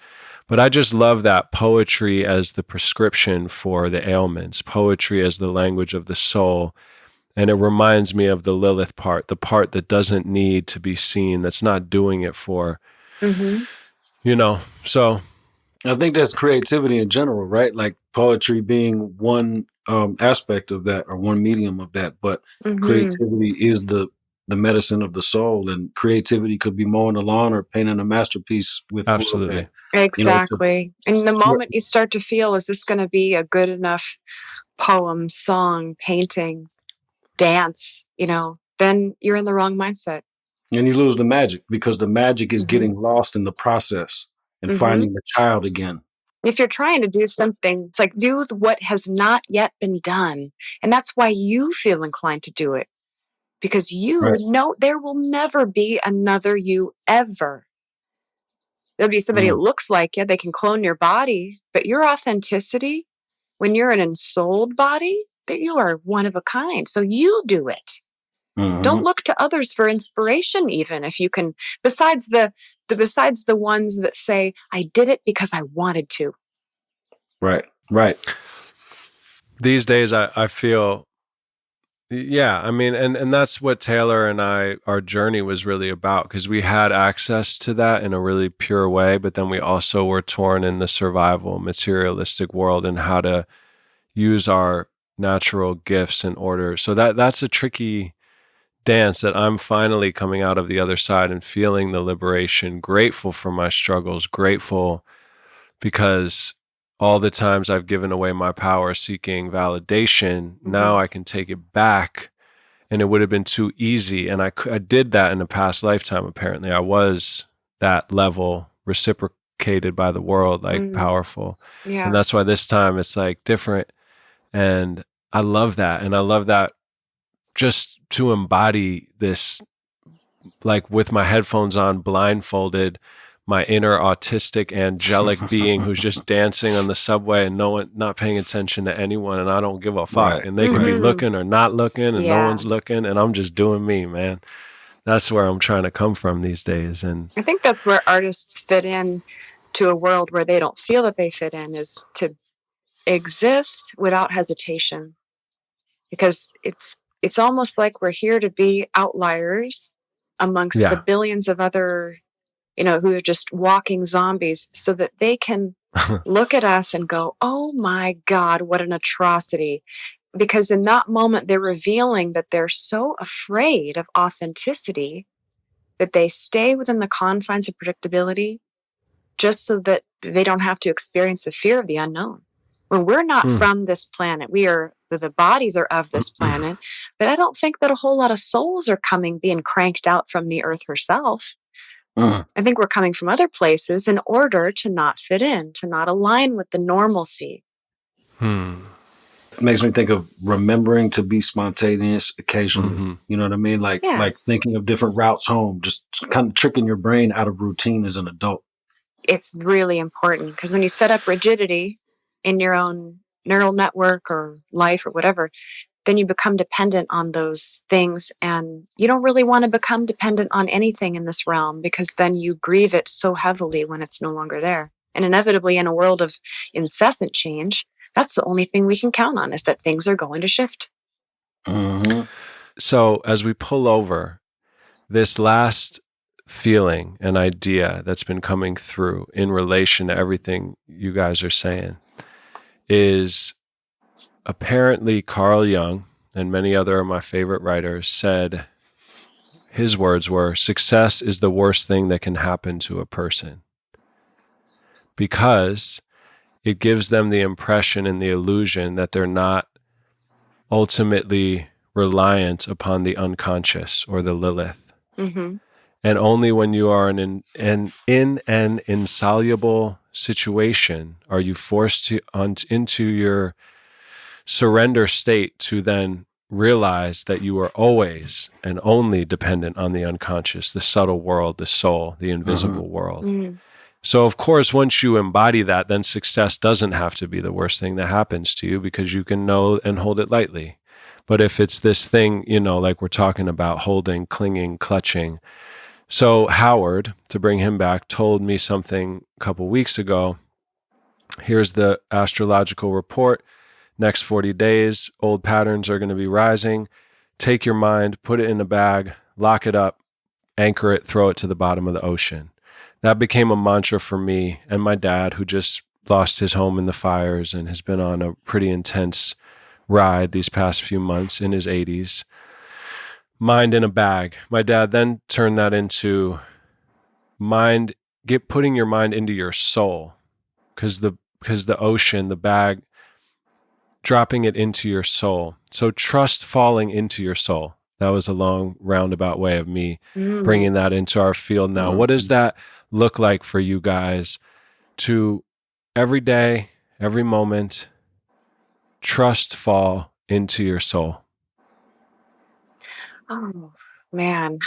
C: But I just love that poetry as the prescription for the ailments, poetry as the language of the soul. And it reminds me of the Lilith part, the part that doesn't need to be seen, that's not doing it for, so.
D: I think that's creativity in general, right? Like poetry being one aspect of that or one medium of that. But creativity is the medicine of the soul, and creativity could be mowing the lawn or painting a masterpiece with
C: absolutely
B: exactly. And the moment you start to feel, is this going to be a good enough poem, song, painting, dance, then you're in the wrong mindset.
D: And you lose the magic, because the magic is getting lost in the process and finding the child again.
B: If you're trying to do something, it's like do what has not yet been done. And that's why you feel inclined to do it. Because you know there will never be another you ever. There'll be somebody that looks like you. They can clone your body. But your authenticity, when you're an ensouled body, that you are one of a kind. So you do it. Don't look to others for inspiration, even if you can, besides the ones that say, I did it because I wanted to.
D: Right.
C: These days I feel, and that's what Taylor and our journey was really about, because we had access to that in a really pure way, but then we also were torn in the survival materialistic world and how to use our natural gifts in order. So that's a tricky dance that I'm finally coming out of the other side and feeling the liberation, grateful for my struggles, grateful because all the times I've given away my power seeking validation, now I can take it back, and it would have been too easy. And I did that in a past lifetime, apparently. I was that level reciprocated by the world, like powerful. Yeah. And that's why this time it's like different. And I love that. And I love that just to embody this, like with my headphones on, blindfolded, my inner autistic angelic being who's just dancing on the subway and not paying attention to anyone, and I don't give a fuck. Right. And they can be looking or not looking, and no one's looking, and I'm just doing me, man. That's where I'm trying to come from these days. And
B: I think that's where artists fit in to a world where they don't feel that they fit in, is to exist without hesitation. Because it's almost like we're here to be outliers amongst the billions of other, who are just walking zombies, so that they can look at us and go, oh my God, what an atrocity. Because in that moment, they're revealing that they're so afraid of authenticity that they stay within the confines of predictability just so that they don't have to experience the fear of the unknown. When we're not from this planet, the bodies are of this planet, but I don't think that a whole lot of souls are being cranked out from the earth herself. I think we're coming from other places in order to not fit in, to not align with the normalcy.
D: It makes me think of remembering to be spontaneous occasionally. You know what I mean? Like thinking of different routes home, just kind of tricking your brain out of routine as an adult.
B: It's really important because when you set up rigidity in your own neural network or life or whatever, then you become dependent on those things. And you don't really want to become dependent on anything in this realm because then you grieve it so heavily when it's no longer there. And inevitably, in a world of incessant change, that's the only thing we can count on, is that things are going to shift.
C: So as we pull over, this last feeling and idea that's been coming through in relation to everything you guys are saying is apparently Carl Jung and many other of my favorite writers said, his words were, success is the worst thing that can happen to a person because it gives them the impression and the illusion that they're not ultimately reliant upon the unconscious or the Lilith. And only when you are in an insoluble situation are you forced into your surrender state to then realize that you are always and only dependent on the unconscious, the subtle world, the soul, the invisible world. So of course, once you embody that, then success doesn't have to be the worst thing that happens to you because you can know and hold it lightly. But if it's this thing, like we're talking about, holding, clinging, clutching. So Howard, to bring him back, told me something a couple weeks ago. Here's the astrological report. Next 40 days, old patterns are going to be rising. Take your mind, put it in a bag, lock it up, anchor it, throw it to the bottom of the ocean. That became a mantra for me and my dad, who just lost his home in the fires and has been on a pretty intense ride these past few months in his 80s. Mind in a bag. My dad then turned that into putting your mind into your soul, because the ocean, the bag, dropping it into your soul. So trust falling into your soul. That was a long roundabout way of me bringing that into our field now. What does that look like for you guys to every day, every moment, trust fall into your soul?
B: Oh, man.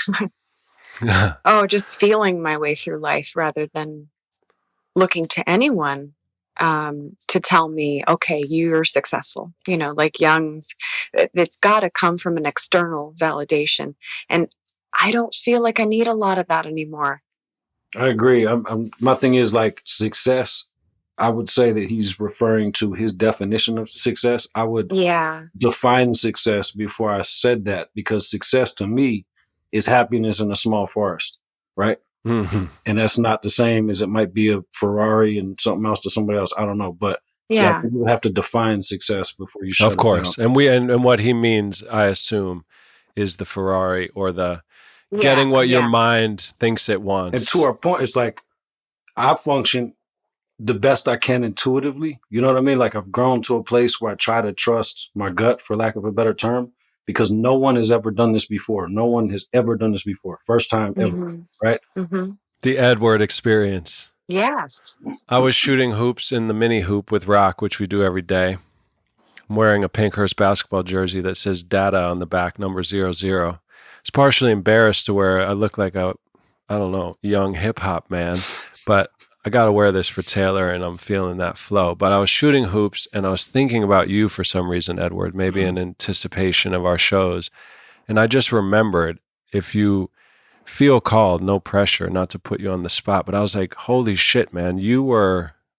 B: Just feeling my way through life rather than looking to anyone to tell me, okay, you're successful. Like Jung's, it's got to come from an external validation. And I don't feel like I need a lot of that anymore.
D: I agree. My thing is like success. I would say that he's referring to his definition of success. I would define success before I said that, because success to me is happiness in a small forest, right? And that's not the same as it might be a Ferrari and something else to somebody else. I don't know, but I think you would have to define success before you shut
C: Of course.
D: it down.
C: And what he means, I assume, is the Ferrari or the getting what your mind thinks it wants.
D: And to our point, it's like I function the best I can intuitively. You know what I mean? Like I've grown to a place where I try to trust my gut, for lack of a better term, because no one has ever done this before. No one has ever done this before. First time ever, right?
C: The Edward experience.
B: Yes.
C: I was shooting hoops in the mini hoop with Rock, which we do every day. I'm wearing a Pinkhurst basketball jersey that says data on the back, number 00. I was partially embarrassed to wear. I look like a, young hip hop man, but I got to wear this for Taylor and I'm feeling that flow. But I was shooting hoops and I was thinking about you for some reason, Edward, maybe in anticipation of our shows. And I just remembered, if you feel called, no pressure, not to put you on the spot, but I was like, holy shit, man, you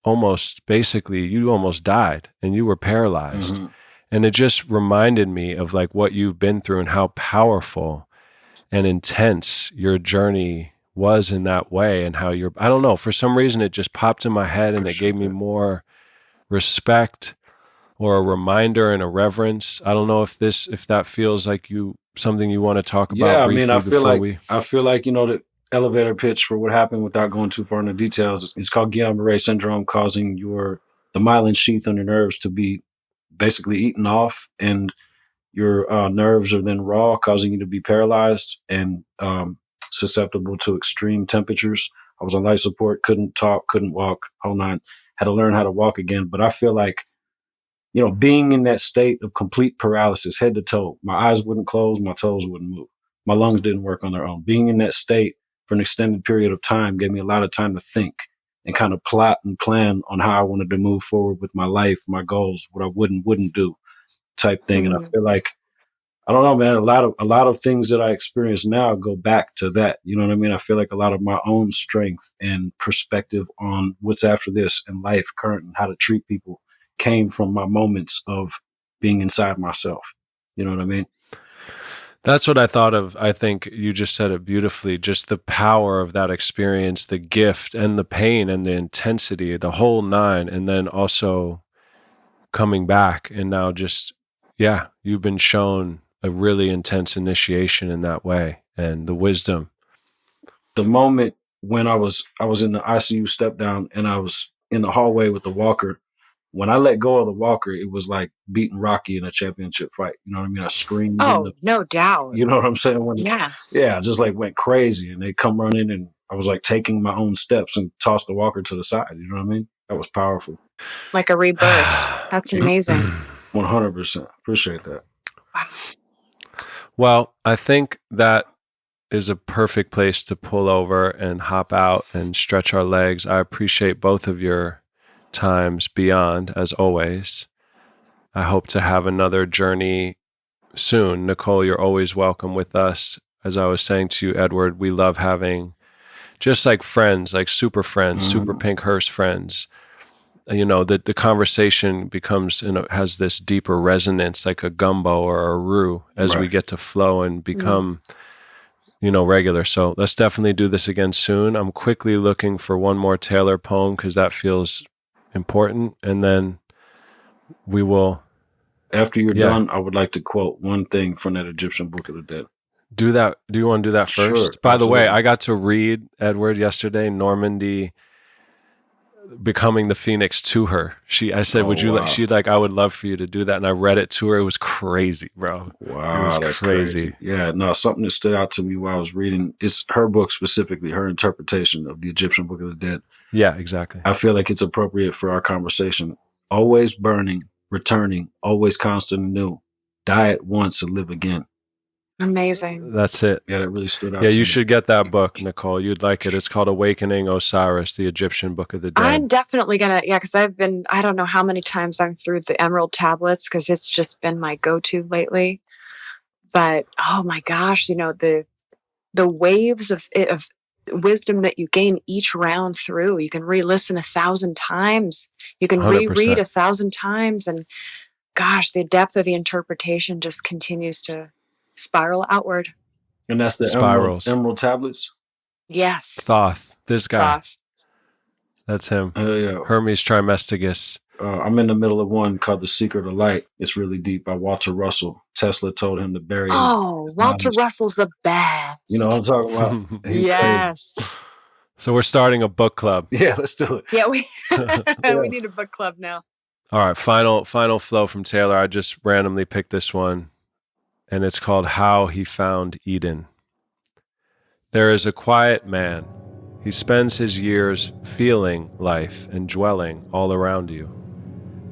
C: almost died and you were paralyzed. And it just reminded me of like what you've been through and how powerful and intense your journey was in that way, and how I don't know, for some reason it just popped in my head and it gave me more respect or a reminder and a reverence. I don't know if that feels like something you want to talk about
D: Yeah, I
C: briefly
D: mean,
C: before
D: I feel like, the elevator pitch for what happened without going too far into details. It's called Guillain-Barré syndrome, causing the myelin sheath on your nerves to be basically eaten off, and your nerves are then raw, causing you to be paralyzed and susceptible to extreme temperatures. I was on life support, couldn't talk, couldn't walk, whole nine. Had to learn how to walk again. But I feel like, being in that state of complete paralysis, head to toe, my eyes wouldn't close, my toes wouldn't move, my lungs didn't work on their own. Being in that state for an extended period of time gave me a lot of time to think and kind of plot and plan on how I wanted to move forward with my life, my goals, what I wouldn't do, type thing. And I feel like, I don't know, man, a lot of things that I experience now go back to that. You know what I mean? I feel like a lot of my own strength and perspective on what's after this and life current and how to treat people came from my moments of being inside myself. You know what I mean?
C: That's what I thought of. I think you just said it beautifully. Just the power of that experience, the gift and the pain and the intensity, the whole nine. And then also coming back and now just, you've been shown a really intense initiation in that way and the wisdom.
D: The moment when I was in the ICU step down and I was in the hallway with the walker, when I let go of the walker, it was like beating Rocky in a championship fight. You know what I mean? I screamed.
B: Oh, no doubt.
D: You know what I'm saying?
B: Yes.
D: Yeah, I just like went crazy and they come running and I was like taking my own steps and tossed the walker to the side. You know what I mean? That was powerful.
B: Like a rebirth. That's amazing.
D: 100%. Appreciate that.
B: Wow.
C: Well, I think that is a perfect place to pull over and hop out and stretch our legs. I appreciate both of your times beyond, as always. I hope to have another journey soon. Nicole, you're always welcome with us. As I was saying to you, Edward, we love having just like friends, like super friends, super Pinkhurst friends. The conversation becomes, has this deeper resonance, like a gumbo or a roux, as we get to flow and become, regular. So let's definitely do this again soon. I'm quickly looking for one more Taylor poem because that feels important. And then we will.
D: After you're done, I would like to quote one thing from that Egyptian Book of the Dead.
C: Do that. Do you want to do that first?
D: Sure,
C: By
D: absolutely.
C: the way, I got to read, Edward, yesterday, Normandy becoming the Phoenix to her. I said, would you like, I would love for you to do that. And I read it to her. It was crazy, bro.
D: Wow,
C: it was
D: that's
C: crazy.
D: Yeah, no, something that stood out to me while I was reading, it's her book specifically, her interpretation of the Egyptian Book of the Dead.
C: Yeah, exactly.
D: I feel like it's appropriate for our conversation. Always burning, returning, always constant and new. Die at once and live again.
B: Amazing.
C: That's it.
D: Yeah, that really stood out.
C: Yeah, you should get that book, Nicole. You'd like it. It's called Awakening Osiris, the Egyptian Book of the Dead.
B: I'm definitely going to, because I don't know how many times I'm through the Emerald Tablets because it's just been my go-to lately. But, oh my gosh, the waves of wisdom that you gain each round through. You can re-listen 1,000 times. You can
C: 100%.
B: reread 1,000 times. And gosh, the depth of the interpretation just continues to spiral outward.
D: And that's the
C: Spirals.
D: Emerald Tablets?
B: Yes.
C: Thoth. This guy.
B: Thoth.
C: That's him.
D: Yeah.
C: Hermes Trismegistus.
D: I'm in the middle of one called The Secret of Light. It's really deep by Walter Russell. Tesla told him to bury him.
B: Oh, Walter Russell's the best.
D: You know what I'm talking about?
B: Yes.
C: So we're starting a book club.
D: Yeah, let's do it.
B: Yeah, we need a book club now.
C: All right, final flow from Taylor. I just randomly picked this one, and it's called How He Found Eden. There is a quiet man. He spends his years feeling life and dwelling all around you,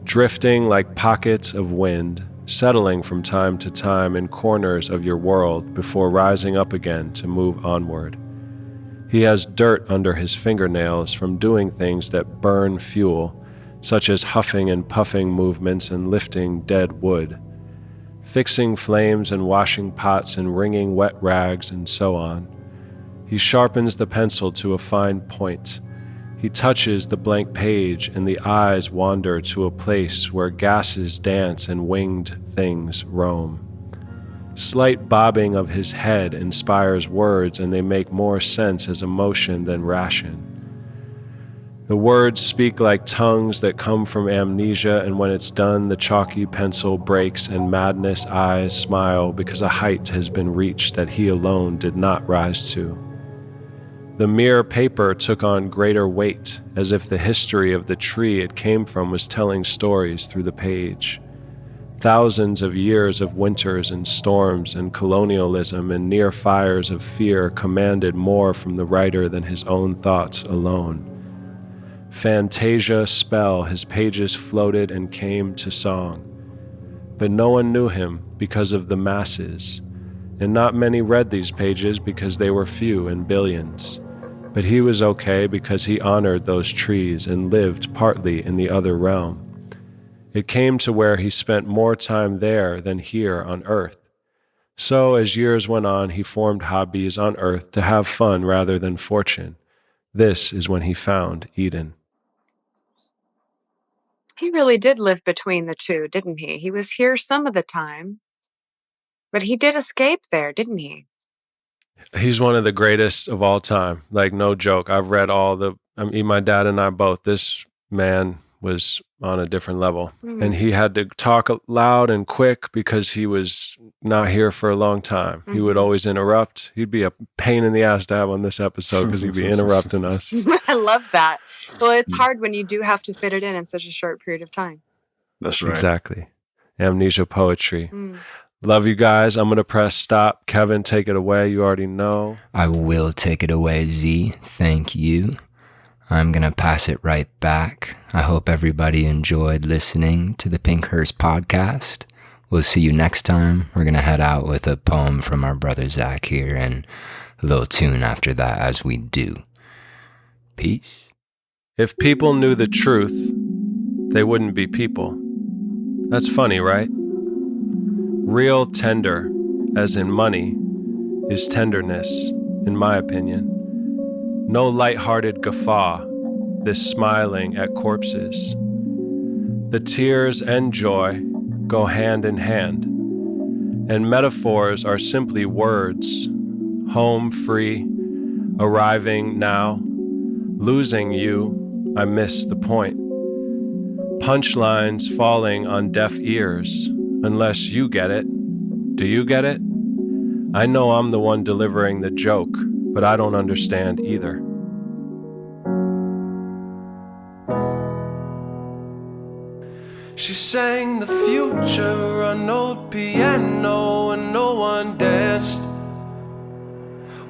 C: drifting like pockets of wind, settling from time to time in corners of your world before rising up again to move onward. He has dirt under his fingernails from doing things that burn fuel, such as huffing and puffing movements and lifting dead wood, fixing flames and washing pots and wringing wet rags and so on. He sharpens the pencil to a fine point. He touches the blank page and the eyes wander to a place where gases dance and winged things roam. Slight bobbing of his head inspires words and they make more sense as emotion than ration. The words speak like tongues that come from amnesia, and when it's done, the chalky pencil breaks and madness eyes smile because a height has been reached that he alone did not rise to. The mere paper took on greater weight, as if the history of the tree it came from was telling stories through the page. Thousands of years of winters and storms and colonialism and near fires of fear commanded more from the writer than his own thoughts alone. Fantasia spell, his pages floated and came to song. But no one knew him because of the masses, and not many read these pages because they were few in billions. But he was okay because he honored those trees and lived partly in the other realm. It came to where he spent more time there than here on Earth. So as years went on, he formed hobbies on Earth to have fun rather than fortune. This is when he found Eden.
B: He really did live between the two, didn't he? He was here some of the time, but he did escape there, didn't he?
C: He's one of the greatest of all time. Like, no joke. I've read my dad and I both. This man was on a different level.
B: Mm.
C: And he had to talk loud and quick because he was not here for a long time. He would always interrupt. He'd be a pain in the ass to have on this episode because he'd be interrupting us.
B: I love that. Well, it's hard when you do have to fit it in such a short period of time.
D: That's right.
C: Exactly. Amnesia poetry. Love you guys. I'm going to press stop. Kevin, take it away. You already know.
A: I will take it away, Z. Thank you. I'm going to pass it right back. I hope everybody enjoyed listening to the Pinkhurst podcast. We'll see you next time. We're going to head out with a poem from our brother Zach here and a little tune after that as we do. Peace.
C: If people knew the truth, they wouldn't be people. That's funny, right? Real tender, as in money, is tenderness, in my opinion. No light-hearted guffaw, this smiling at corpses. The tears and joy go hand in hand, and metaphors are simply words. Home free, arriving now, losing you, I miss the point. Punchlines falling on deaf ears, unless you get it. Do you get it? I know I'm the one delivering the joke, but I don't understand either. She sang the future on old piano and no one danced.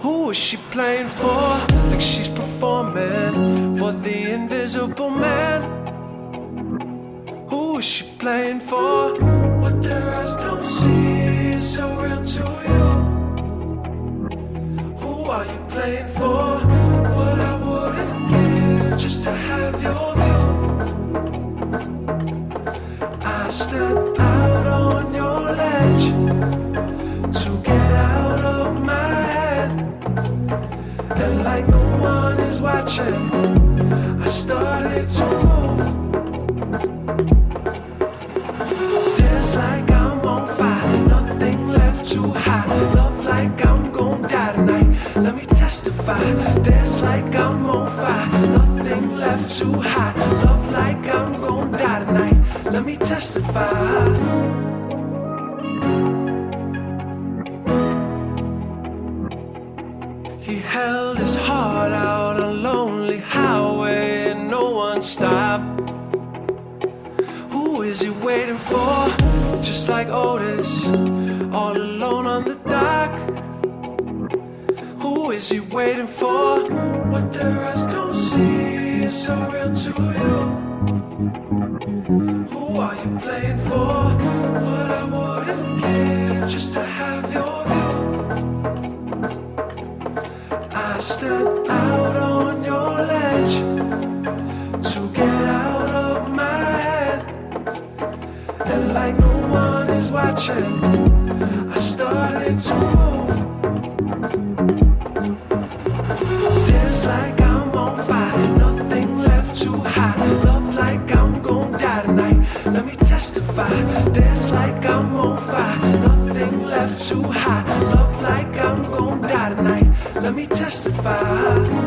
C: Who is she playing for? Like she's performing for the invisible man. Who is she playing for? What their eyes don't see is so real to you. Who are you playing for? What I wouldn't give just to have your view. I step out on your ledge to get out of my head. And like no one is watching, I started to move. Dance like I'm on fire, nothing left to hide. Love like I'm gon' die tonight, let me testify. Dance like I'm on fire, nothing left to hide. Love like I'm gon' die tonight, let me testify. He held his heart out on a lonely highway and no one stopped. Who is he waiting for? Just like Otis, all alone on the dock. Who is he waiting for? What their eyes don't see is so real to you. Who are you playing for? What I wouldn't give just to have your view. I step out on your ledge to get out of my head. And like no one is watching, I started to move. Dance like I'm on fire, nothing left to hide. Love like I'm gon' die tonight, let me testify. Dance like I'm on fire, nothing left to hide. Love like I'm gon' die tonight, let me testify.